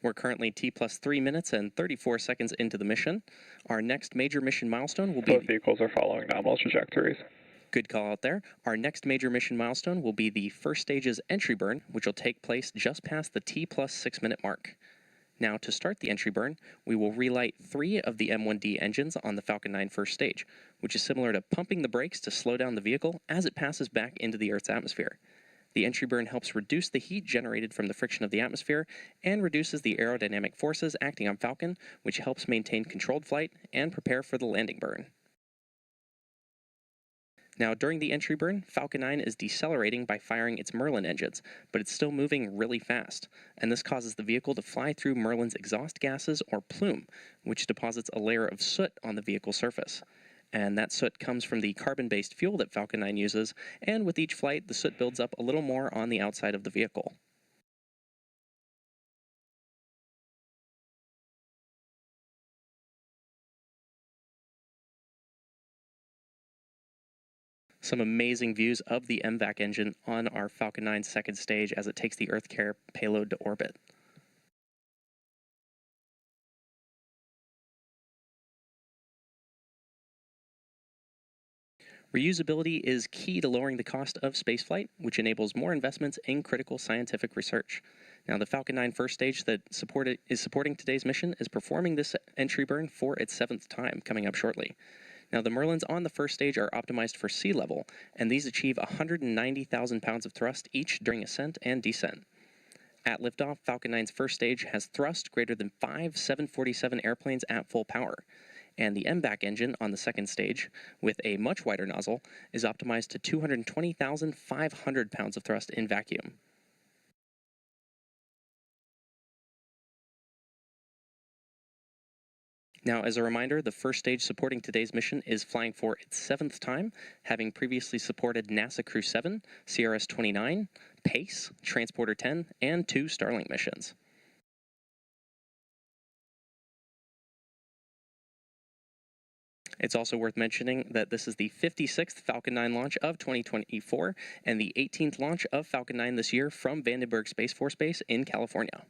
We're currently T plus 3 minutes and 34 seconds into the mission. Our next major mission milestone will be... Both vehicles are following nominal trajectories. Good call out there. Our next major mission milestone will be the first stage's entry burn, which will take place just past the T plus 6 minute mark. Now, to start the entry burn, we will relight 3 of the M1D engines on the Falcon 9 first stage, which is similar to pumping the brakes to slow down the vehicle as it passes back into the Earth's atmosphere. The entry burn helps reduce the heat generated from the friction of the atmosphere and reduces the aerodynamic forces acting on Falcon, which helps maintain controlled flight and prepare for the landing burn. Now, during the entry burn, Falcon 9 is decelerating by firing its Merlin engines, but it's still moving really fast, and this causes the vehicle to fly through Merlin's exhaust gases, or plume, which deposits a layer of soot on the vehicle surface. And that soot comes from the carbon-based fuel that Falcon 9 uses, and with each flight, the soot builds up a little more on the outside of the vehicle. Some amazing views of the MVAC engine on our Falcon 9 second stage as it takes the EarthCARE payload to orbit. Reusability is key to lowering the cost of spaceflight, which enables more investments in critical scientific research. Now, the Falcon 9 first stage that is supporting today's mission is performing this entry burn for its 7th time, coming up shortly. Now, the Merlins on the first stage are optimized for sea level, and these achieve 190,000 pounds of thrust each during ascent and descent. At liftoff, Falcon 9's first stage has thrust greater than 5 747 airplanes at full power, and the MVAC engine on the second stage, with a much wider nozzle, is optimized to 220,500 pounds of thrust in vacuum. Now, as a reminder, the first stage supporting today's mission is flying for its 7th time, having previously supported NASA Crew 7, CRS-29, PACE, Transporter 10, and 2 Starlink missions. It's also worth mentioning that this is the 56th Falcon 9 launch of 2024 and the 18th launch of Falcon 9 this year from Vandenberg Space Force Base in California.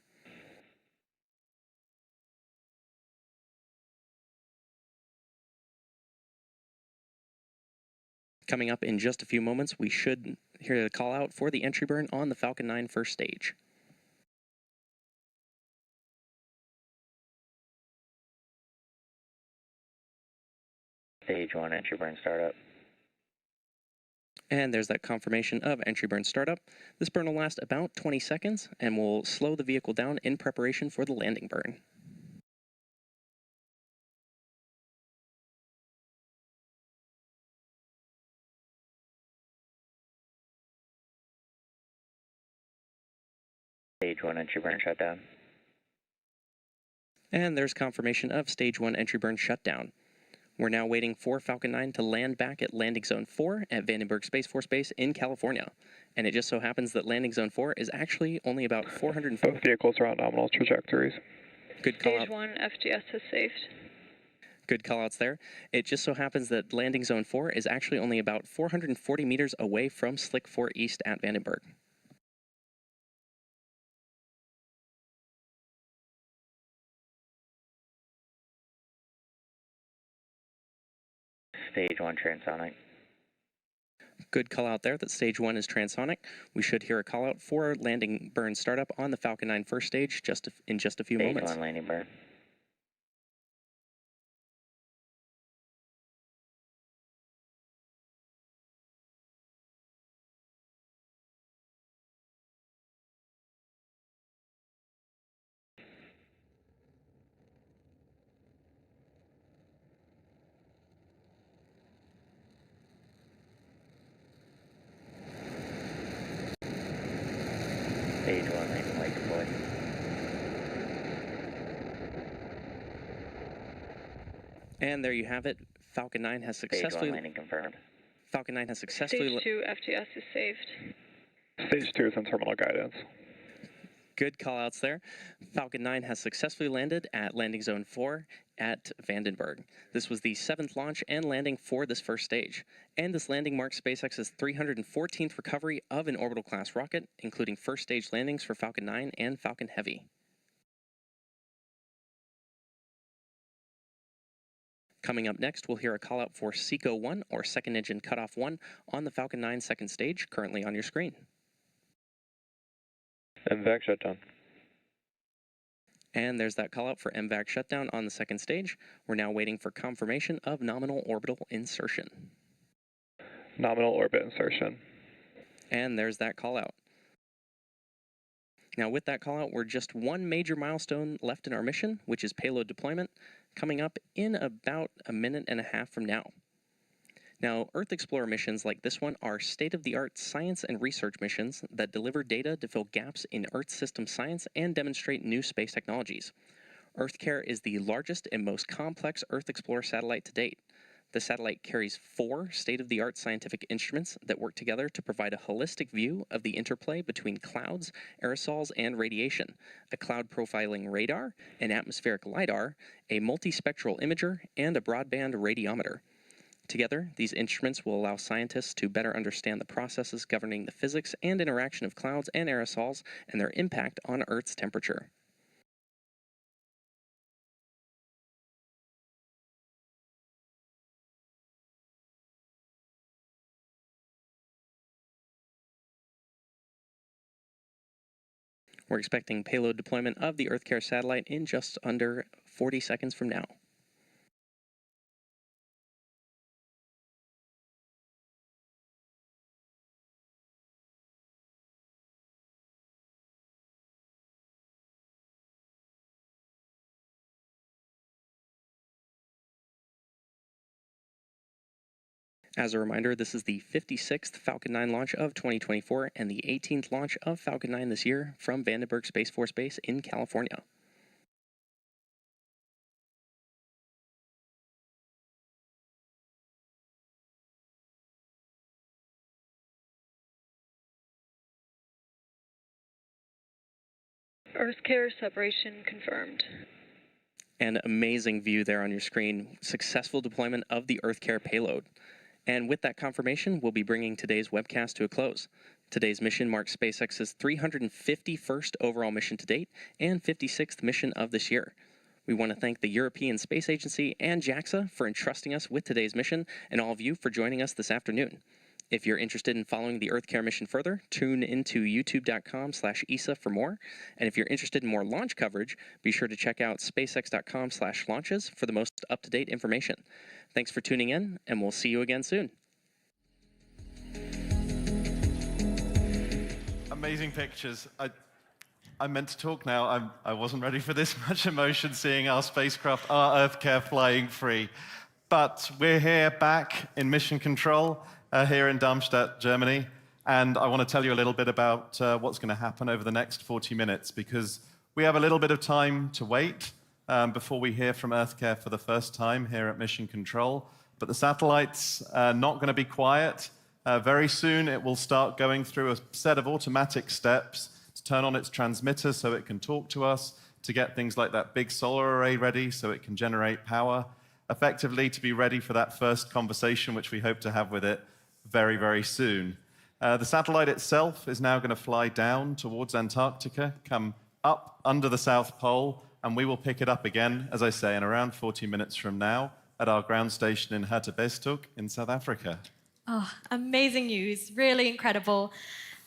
Coming up in just a few moments, we should hear the call out for the entry burn on the Falcon 9 first stage. Stage 1 entry burn startup. And there's that confirmation of entry burn startup. This burn will last about 20 seconds and will slow the vehicle down in preparation for the landing burn. Stage 1 entry burn shutdown. And there's confirmation of Stage 1 entry burn shutdown. We're now waiting for Falcon 9 to land back at Landing Zone 4 at Vandenberg Space Force Base in California. And it just so happens that Landing Zone 4 is actually only about 450... Both vehicles are on nominal trajectories. Good call out. Stage 1 FTS has saved. Good callouts there. It just so happens that Landing Zone 4 is actually only about 440 meters away from Slick 4 East at Vandenberg. Stage 1 transonic. Good call out there that Stage 1 is transonic. We should hear a call out for landing burn startup on the Falcon 9 first stage in just a few moments. Stage 1 landing burn. Stage 1 landing light deployed. And there you have it. Falcon 9 has successfully... Stage 1 landing confirmed. Falcon 9 has successfully... Stage 2 FTS is saved. Stage 2 is in terminal guidance. Good callouts there. Falcon 9 has successfully landed at Landing Zone 4 at Vandenberg. This was the 7th launch and landing for this first stage. And this landing marks SpaceX's 314th recovery of an orbital class rocket, including first stage landings for Falcon 9 and Falcon Heavy. Coming up next, we'll hear a call out for SECO 1, or Second Engine Cutoff 1, on the Falcon 9 second stage, currently on your screen. MVAC shutdown. And there's that call out for MVAC shutdown on the second stage. We're now waiting for confirmation of nominal orbital insertion. Nominal orbit insertion. And there's that call out. Now with that call out, we're just one major milestone left in our mission, which is payload deployment, coming up in about a minute and a half from now. Now, Earth Explorer missions like this one are state-of-the-art science and research missions that deliver data to fill gaps in Earth system science and demonstrate new space technologies. EarthCARE is the largest and most complex Earth Explorer satellite to date. The satellite carries 4 state-of-the-art scientific instruments that work together to provide a holistic view of the interplay between clouds, aerosols, and radiation, a cloud profiling radar, an atmospheric LiDAR, a multispectral imager, and a broadband radiometer. Together, these instruments will allow scientists to better understand the processes governing the physics and interaction of clouds and aerosols and their impact on Earth's temperature. We're expecting payload deployment of the EarthCARE satellite in just under 40 seconds from now. As a reminder, this is the 56th Falcon 9 launch of 2024 and the 18th launch of Falcon 9 this year from Vandenberg Space Force Base in California. EarthCARE separation confirmed. An amazing view there on your screen. Successful deployment of the EarthCARE payload. And with that confirmation, we'll be bringing today's webcast to a close. Today's mission marks SpaceX's 351st overall mission to date and 56th mission of this year. We want to thank the European Space Agency and JAXA for entrusting us with today's mission and all of you for joining us this afternoon. If you're interested in following the EarthCARE mission further, tune into youtube.com/ESA for more. And if you're interested in more launch coverage, be sure to check out spacex.com/launches for the most up-to-date information. Thanks for tuning in, and we'll see you again soon. Amazing pictures. I meant to talk now. I wasn't ready for this much emotion seeing our spacecraft, our EarthCARE flying free. But we're here back in mission control here in Darmstadt, Germany. And I want to tell you a little bit about what's going to happen over the next 40 minutes, because we have a little bit of time to wait before we hear from EarthCARE for the first time here at Mission Control. But the satellite's not going to be quiet. Very soon it will start going through a set of automatic steps to turn on its transmitter so it can talk to us, to get things like that big solar array ready so it can generate power, effectively to be ready for that first conversation which we hope to have with it very, very soon. The satellite itself is now going to fly down towards Antarctica, come up under the South Pole, and we will pick it up again, as I say, in around 40 minutes from now at our ground station in Hartbeespoort in South Africa. Oh, amazing news, really incredible.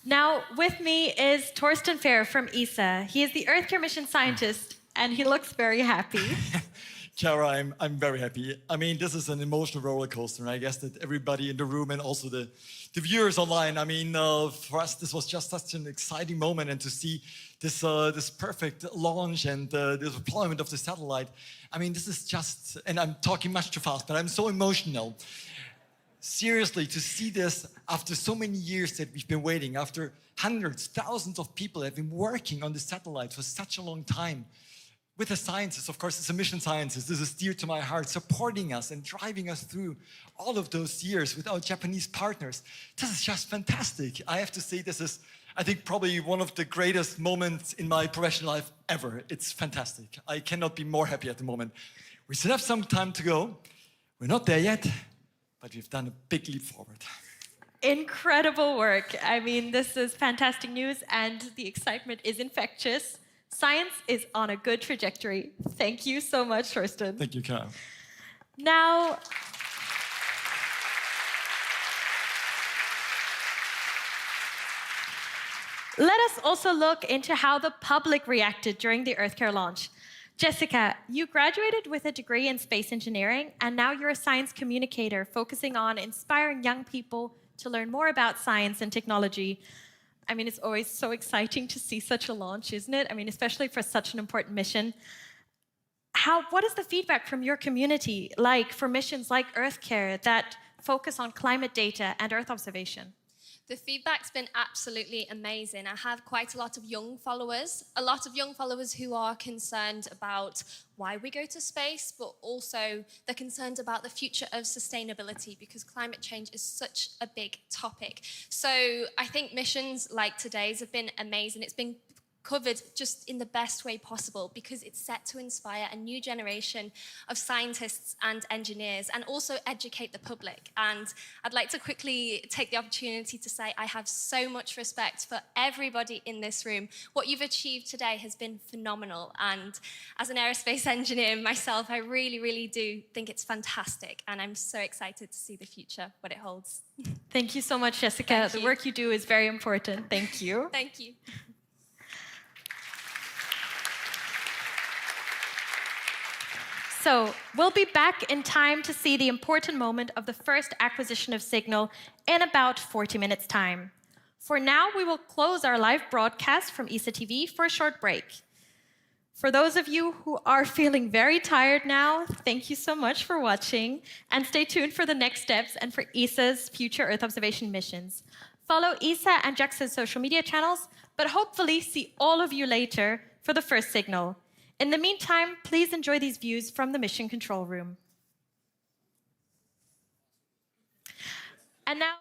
Now, with me is Torsten Fehr from ESA. He is the EarthCARE mission scientist, and he looks very happy. Kara, I'm very happy. I mean, this is an emotional roller coaster, and I guess that everybody in the room and also the viewers online, I mean, for us, this was just such an exciting moment, and to see this perfect launch and the deployment of the satellite, I mean, this is just, and I'm talking much too fast, but I'm so emotional. Seriously, to see this after so many years that we've been waiting, after hundreds, thousands of people have been working on the satellite for such a long time, with the scientists, of course, it's a mission scientist. This is dear to my heart, supporting us and driving us through all of those years with our Japanese partners. This is just fantastic. I have to say, this is, I think, probably one of the greatest moments in my professional life ever. It's fantastic. I cannot be more happy at the moment. We still have some time to go. We're not there yet, but we've done a big leap forward. Incredible work. I mean, this is fantastic news, and the excitement is infectious. Science is on a good trajectory. Thank you so much, Torsten. Thank you, Kara. Now, let us also look into how the public reacted during the EarthCARE launch. Jessica, you graduated with a degree in space engineering, and now you're a science communicator focusing on inspiring young people to learn more about science and technology. I mean, it's always so exciting to see such a launch, isn't it? I mean, especially for such an important mission. What is the feedback from your community like for missions like EarthCARE that focus on climate data and Earth observation? The feedback's been absolutely amazing. I have quite a lot of young followers who are concerned about why we go to space, but also they're concerned about the future of sustainability because climate change is such a big topic. So I think missions like today's have been amazing. It's been covered just in the best way possible because it's set to inspire a new generation of scientists and engineers and also educate the public. And I'd like to quickly take the opportunity to say I have so much respect for everybody in this room. What you've achieved today has been phenomenal. And as an aerospace engineer myself, I really, really do think it's fantastic. And I'm so excited to see the future, what it holds. Thank you so much, Jessica. The work you do is very important. Thank you. Thank you. So we'll be back in time to see the important moment of the first acquisition of signal in about 40 minutes' time. For now, we will close our live broadcast from ESA TV for a short break. For those of you who are feeling very tired now, thank you so much for watching, and stay tuned for the next steps and for ESA's future Earth observation missions. Follow ESA and JAXA's social media channels, but hopefully see all of you later for the first signal. In the meantime, please enjoy these views from the mission control room. And now,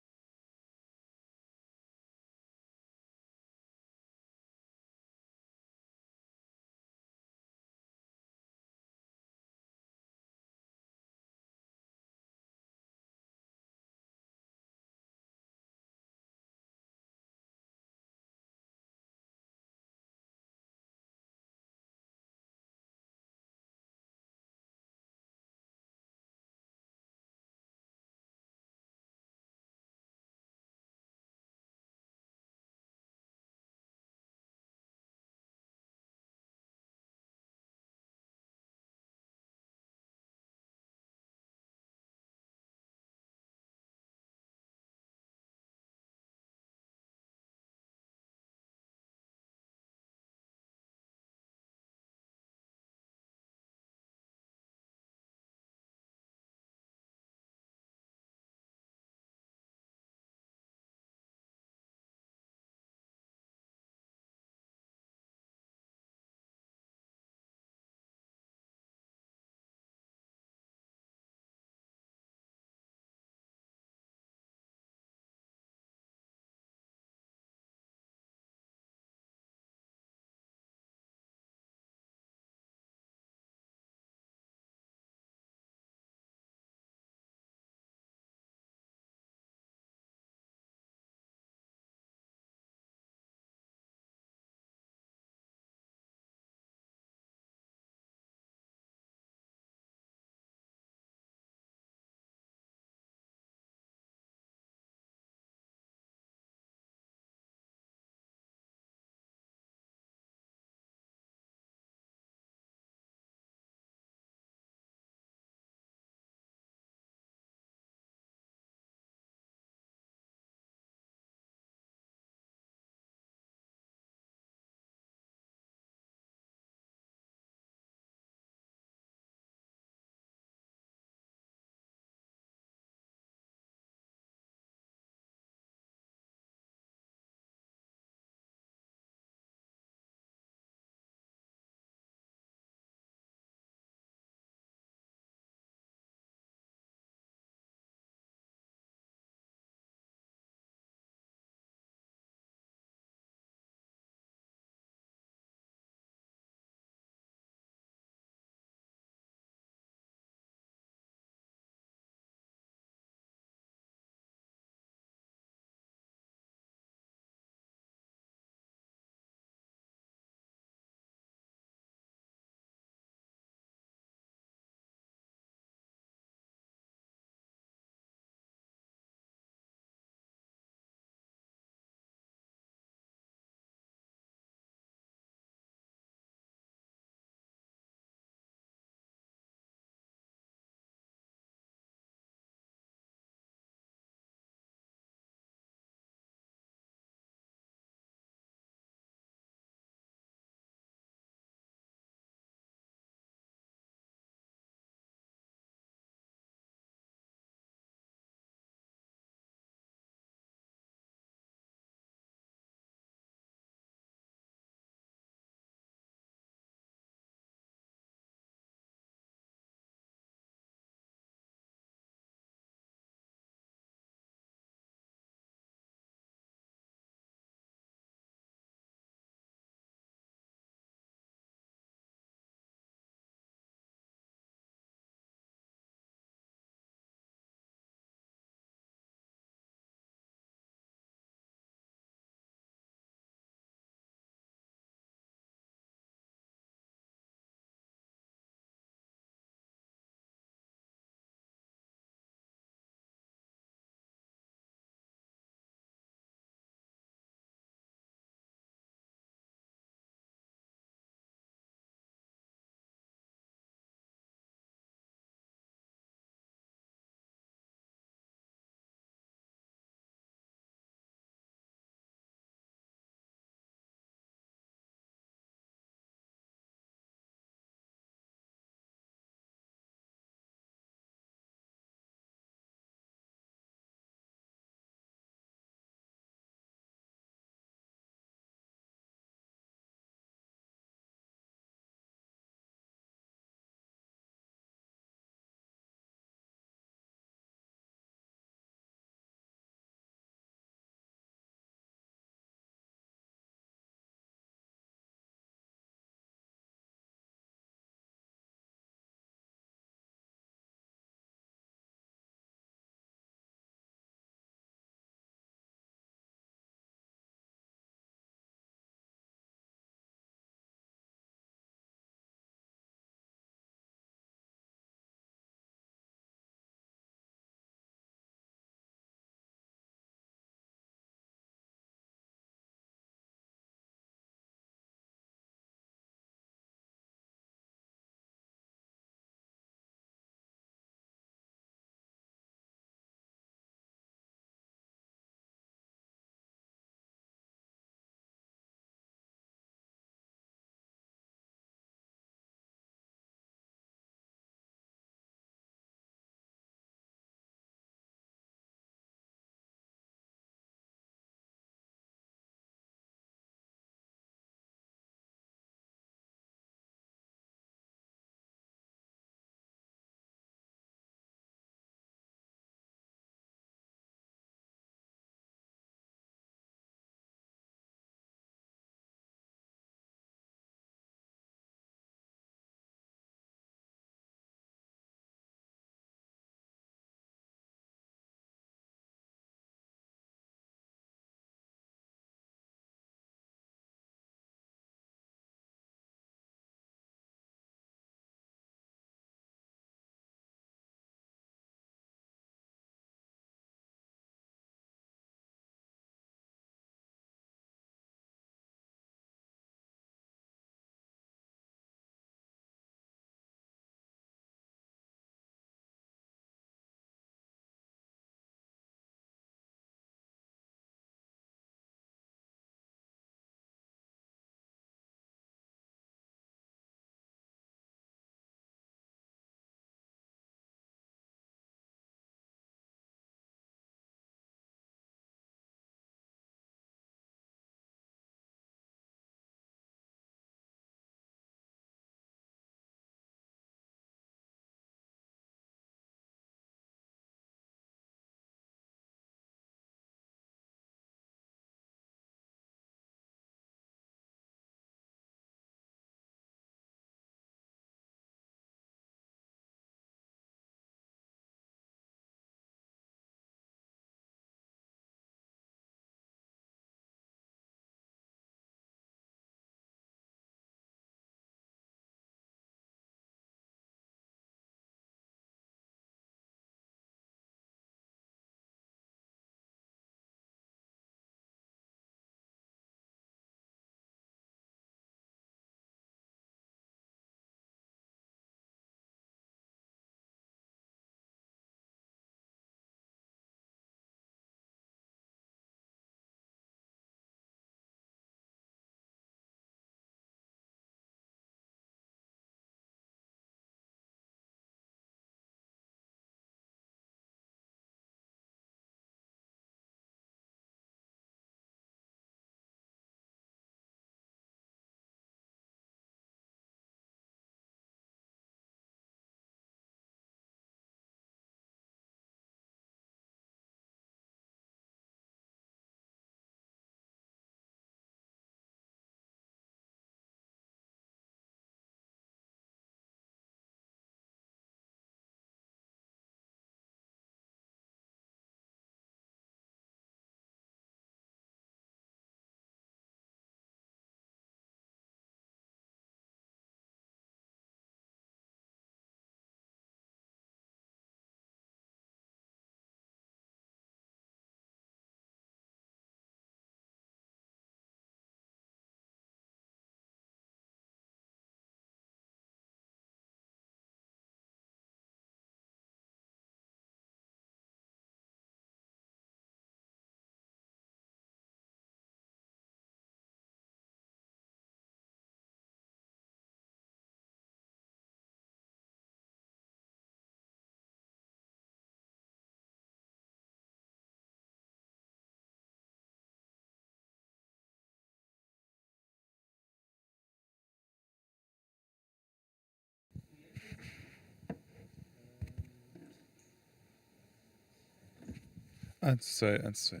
1, 2, 1, 2.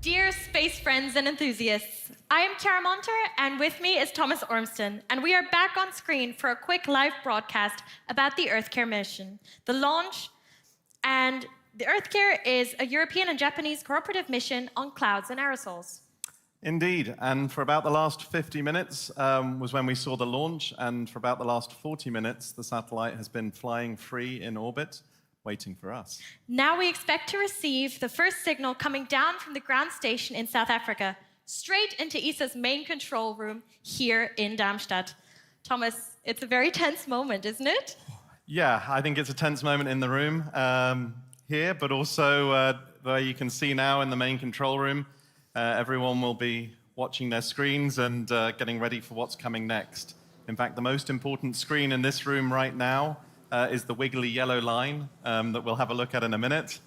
Dear space friends and enthusiasts, I am Chiara Monter, and with me is Thomas Ormston, and we are back on screen for a quick live broadcast about the EarthCARE mission, the launch, and the EarthCARE is a European and Japanese cooperative mission on clouds and aerosols. Indeed, and for about the last 50 minutes was when we saw the launch, and for about the last 40 minutes, the satellite has been flying free in orbit, waiting for us. Now we expect to receive the first signal coming down from the ground station in South Africa, straight into ESA's main control room here in Darmstadt. Thomas, it's a very tense moment, isn't it? Yeah, I think it's a tense moment in the room. here, but also where you can see now in the main control room, everyone will be watching their screens and getting ready for what's coming next. In fact, the most important screen in this room right now is the wiggly yellow line that we'll have a look at in a minute.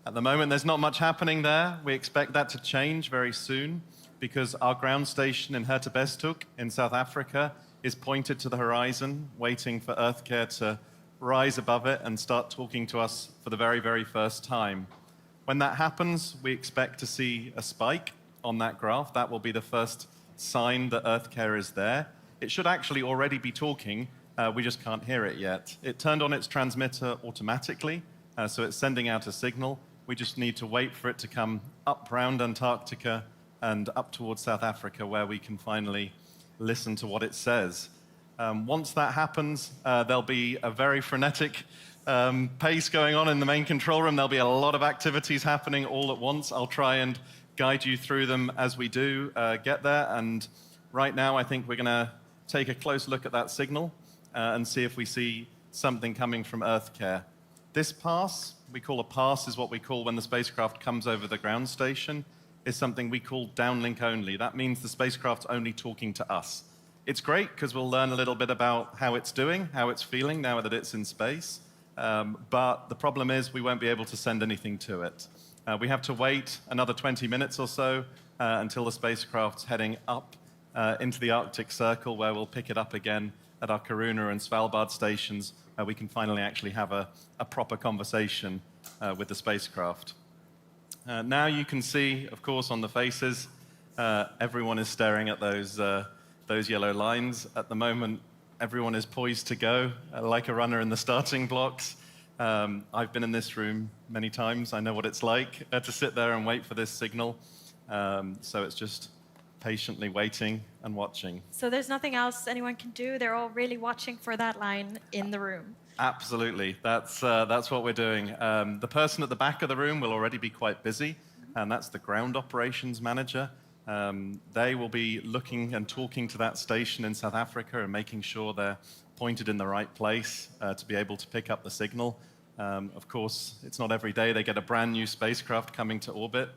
At the moment, there's not much happening there. We expect that to change very soon because our ground station in Hertebestuk in South Africa is pointed to the horizon, waiting for EarthCARE to rise above it and start talking to us for the very, very first time. When that happens, we expect to see a spike on that graph. That will be the first sign that EarthCARE is there. It should actually already be talking. We just can't hear it yet. It turned on its transmitter automatically, so it's sending out a signal. We just need to wait for it to come up round Antarctica and up towards South Africa, where we can finally listen to what it says. Once that happens, there'll be a very frenetic pace going on in the main control room. There'll be a lot of activities happening all at once. I'll try and guide you through them as we do get there. And right now, I think we're going to take a close look at that signal and see if we see something coming from EarthCARE. This pass, we call a pass, is what we call when the spacecraft comes over the ground station, is something we call downlink only. That means the spacecraft's only talking to us. It's great because we'll learn a little bit about how it's doing, how it's feeling now that it's in space. But the problem is we won't be able to send anything to it. We have to wait another 20 minutes or so until the spacecraft's heading up into the Arctic Circle, where we'll pick it up again at our Kiruna and Svalbard stations. We can finally actually have a proper conversation with the spacecraft. Now you can see, of course, on the faces, everyone is staring at those yellow lines. At the moment, everyone is poised to go, like a runner in the starting blocks. I've been in this room many times. I know what it's like to sit there and wait for this signal. So it's just patiently waiting and watching. So there's nothing else anyone can do? They're all really watching for that line in the room? Absolutely. That's what we're doing. The person at the back of the room will already be quite busy, and that's the ground operations manager. They will be looking and talking to that station in South Africa and making sure they're pointed in the right place to be able to pick up the signal. Of course, it's not every day they get a brand new spacecraft coming to orbit,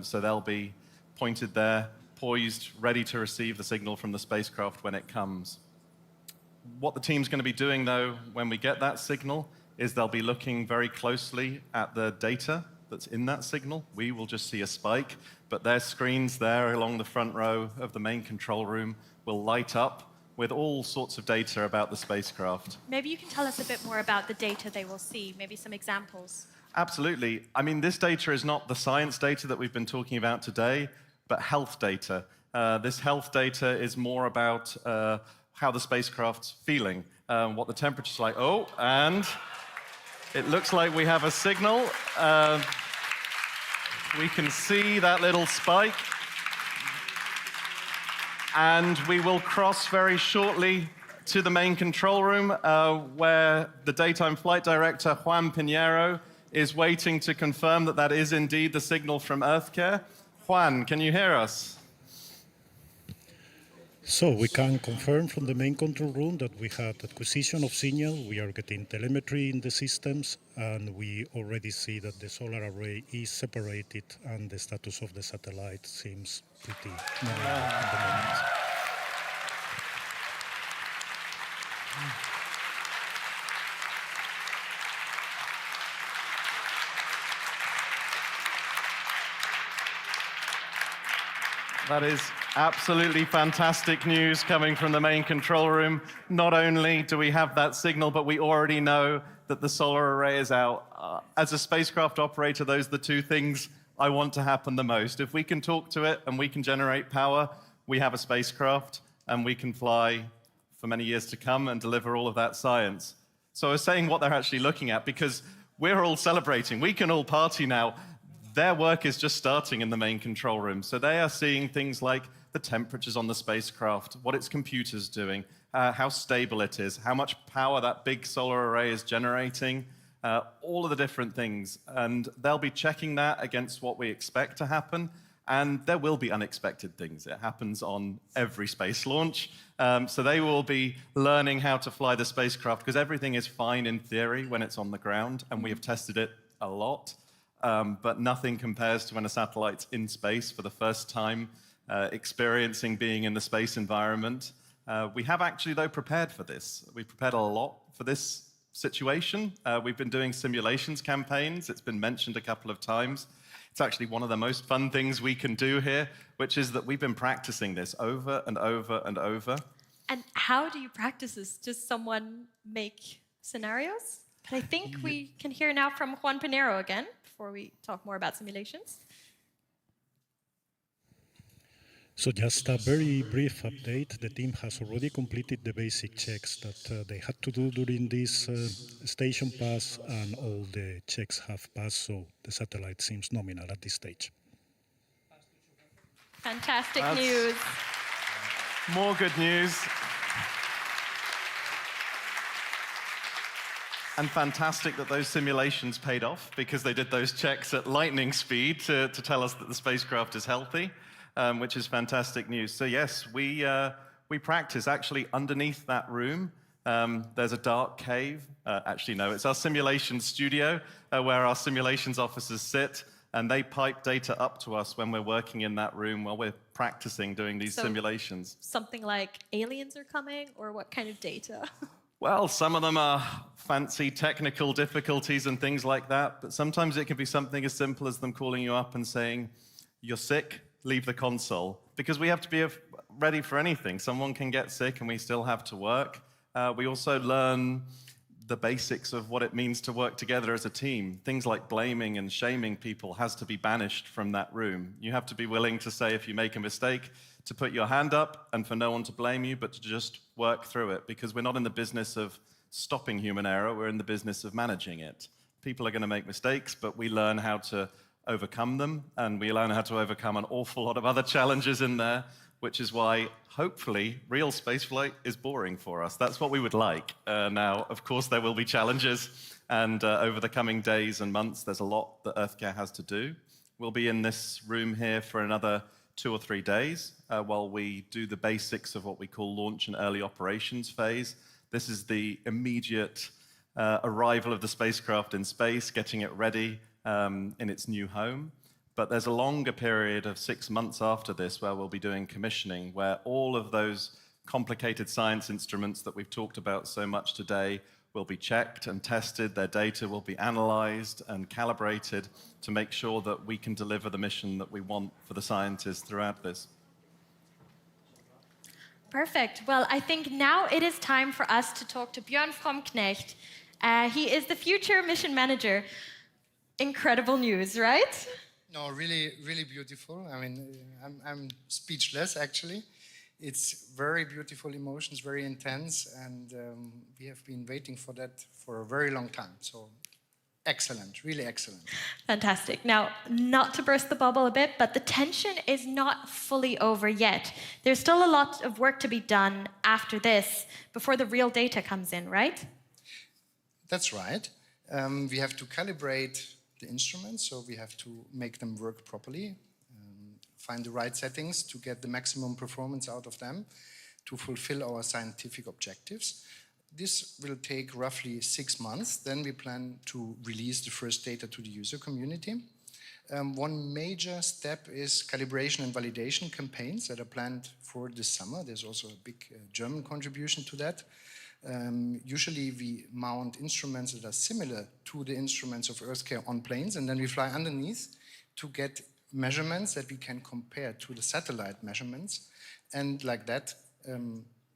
so they'll be pointed there, poised, ready to receive the signal from the spacecraft when it comes. What the team's going to be doing, though, when we get that signal, is they'll be looking very closely at the data that's in that signal. We will just see a spike, but their screens there along the front row of the main control room will light up with all sorts of data about the spacecraft. Maybe you can tell us a bit more about the data they will see, maybe some examples. Absolutely. I mean, this data is not the science data that we've been talking about today, but health data. This health data is more about how the spacecraft's feeling, what the temperature's like. Oh, and it looks like we have a signal. We can see that little spike. And we will cross very shortly to the main control room where the daytime flight director, Juan Pinheiro, is waiting to confirm that that is indeed the signal from EarthCARE. Juan, can you hear us? So we can confirm from the main control room that we had acquisition of signal, we are getting telemetry in the systems, and we already see that the solar array is separated and the status of the satellite seems pretty normal at the moment. That is absolutely fantastic news coming from the main control room. Not only do we have that signal, but we already know that the solar array is out. As a spacecraft operator, those are the two things I want to happen the most. If we can talk to it and we can generate power, we have a spacecraft and we can fly for many years to come and deliver all of that science. So I was saying what they're actually looking at because we're all celebrating. We can all party now. Their work is just starting in the main control room. So they are seeing things like the temperatures on the spacecraft, what its computer's doing, how stable it is, how much power that big solar array is generating, all of the different things. And they'll be checking that against what we expect to happen. And there will be unexpected things. It happens on every space launch. So they will be learning how to fly the spacecraft because everything is fine in theory when it's on the ground. And we have tested it a lot, but nothing compares to when a satellite's in space for the first time, experiencing being in the space environment. We have actually, though, prepared for this. We prepared a lot for this situation. We've been doing simulations campaigns. It's been mentioned a couple of times. It's actually one of the most fun things we can do here, which is that we've been practicing this over and over and over. And how do you practice this? Does someone make scenarios? But I think we can hear now from Juan Pinero again, before we talk more about simulations. So just a very brief update. The team has already completed the basic checks that they had to do during this station pass, and all the checks have passed, so the satellite seems nominal at this stage. Fantastic news. More good news. And fantastic that those simulations paid off, because they did those checks at lightning speed to tell us that the spacecraft is healthy, which is fantastic news. So yes, we practice actually underneath that room. There's a dark cave. Actually, no, it's our simulation studio where our simulations officers sit, and they pipe data up to us when we're working in that room while we're practicing doing these simulations. Something like aliens are coming, or what kind of data? Well, some of them are fancy technical difficulties and things like that, but sometimes it can be something as simple as them calling you up and saying, "You're sick, leave the console," because we have to be ready for anything. Someone can get sick and we still have to work. We also learn the basics of what it means to work together as a team. Things like blaming and shaming people has to be banished from that room. You have to be willing to say if you make a mistake, to put your hand up and for no one to blame you, but to just work through it, because we're not in the business of stopping human error, we're in the business of managing it. People are going to make mistakes, but we learn how to overcome them, and we learn how to overcome an awful lot of other challenges in there, which is why, hopefully, real spaceflight is boring for us. That's what we would like. Now, of course, there will be challenges, and over the coming days and months, there's a lot that EarthCARE has to do. We'll be in this room here for another 2 or 3 days while we do the basics of what we call launch and early operations phase. This is the immediate arrival of the spacecraft in space, getting it ready in its new home. But there's a longer period of 6 months after this where we'll be doing commissioning, where all of those complicated science instruments that we've talked about so much today will be checked and tested, their data will be analyzed and calibrated to make sure that we can deliver the mission that we want for the scientists throughout this. Perfect. Well, I think now it is time for us to talk to Björn Fromknecht. He is the future mission manager. Incredible news, right? No, really, really beautiful. I mean, I'm speechless, actually. It's very beautiful emotions, very intense, and we have been waiting for that for a very long time. So excellent, really excellent. Fantastic. Now, not to burst the bubble a bit, but the tension is not fully over yet. There's still a lot of work to be done after this, before the real data comes in, right? That's right. We have to calibrate the instruments, so we have to make them work properly, find the right settings to get the maximum performance out of them to fulfill our scientific objectives. This will take roughly 6 months. Then we plan to release the first data to the user community. One major step is calibration and validation campaigns that are planned for this summer. There's also a big German contribution to that. Usually we mount instruments that are similar to the instruments of EarthCARE on planes, and then we fly underneath to get measurements that we can compare to the satellite measurements, and like that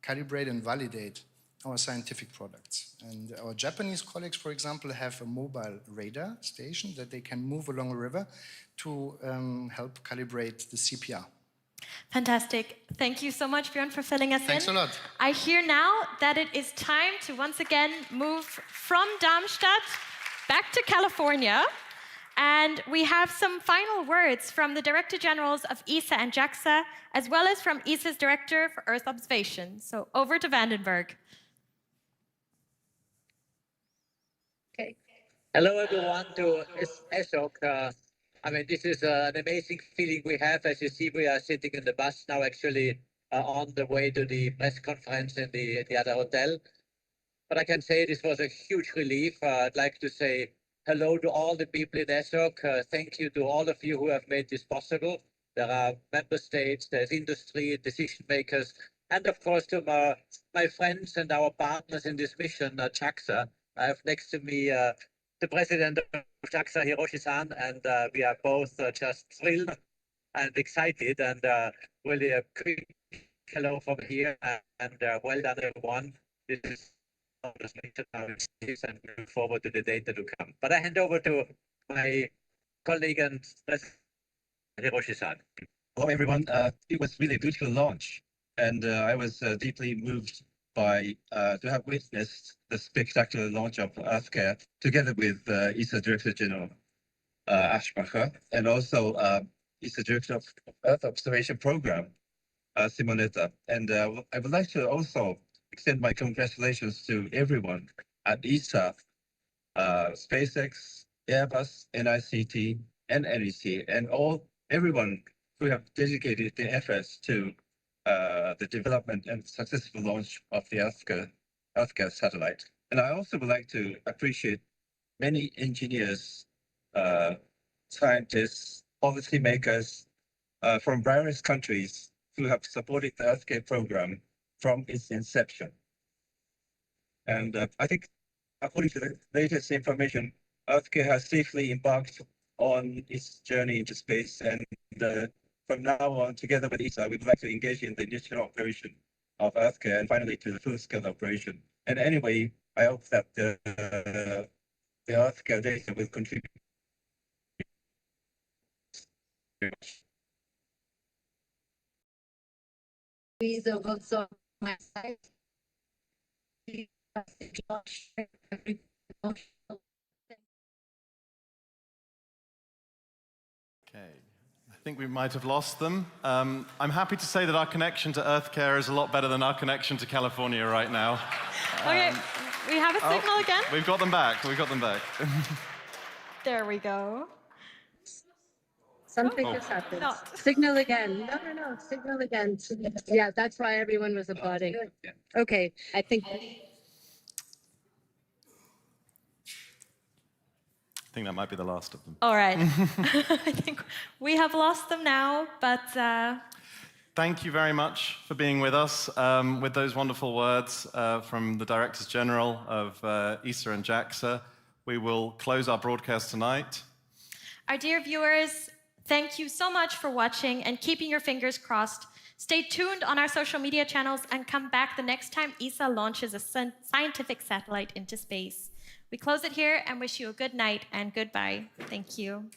calibrate and validate our scientific products. And our Japanese colleagues, for example, have a mobile radar station that they can move along a river to help calibrate the CPR. Fantastic. Thank you so much, Björn, for filling us in. Thanks a lot. I hear now that it is time to once again move from Darmstadt back to California. And we have some final words from the Director Generals of ESA and JAXA, as well as from ESA's Director for Earth Observation. So over to Vandenberg. Okay. Hello, everyone, to Ashok. I mean, this is an amazing feeling we have. As you see, we are sitting in the bus now, actually on the way to the press conference in the other hotel. But I can say this was a huge relief. I'd like to say hello to all the people in ESOC. Thank you to all of you who have made this possible. There are member states, there's industry, decision makers, and of course to my friends and our partners in this mission, JAXA. I have next to me the president of JAXA, Hiroshi-san, and we are both just thrilled and excited, and really a quick hello from here, and well done everyone. This is and we look forward to the data to come. But I hand over to my colleague and president, Hiroshi-san. Hello everyone, it was really a beautiful launch, and I was deeply moved by to have witnessed the spectacular launch of EarthCARE together with ESA Director General Ashbacher, and also ESA Director of Earth Observation Program, Simonetta. And I would like to also extend my congratulations to everyone at ESA, SpaceX, Airbus, NICT, and NEC, and everyone who have dedicated their efforts to the development and successful launch of the EarthCARE satellite. And I also would like to appreciate many engineers, scientists, policymakers from various countries who have supported the EarthCARE program from its inception. And I think, according to the latest information, EarthCARE has safely embarked on its journey into space, and from now on, together with ESA, we would like to engage in the initial operation of EarthCARE and finally to the full-scale operation. And anyway, I hope that the EarthCARE data will contribute very much. Please also my side. Okay. I think we might have lost them. I'm happy to say that our connection to EarthCARE is a lot better than our connection to California right now. Okay, we have a signal again. We've got them back. We've got them back. There we go. Something just happened. Signal again. No. Signal again. Yeah, that's why everyone was applauding. Okay, I think. I think that might be the last of them. All right. I think we have lost them now, but... Thank you very much for being with us with those wonderful words from the Directors General of ESA and JAXA. We will close our broadcast tonight. Our dear viewers, thank you so much for watching and keeping your fingers crossed. Stay tuned on our social media channels and come back the next time ESA launches a scientific satellite into space. We close it here and wish you a good night and goodbye. Thank you.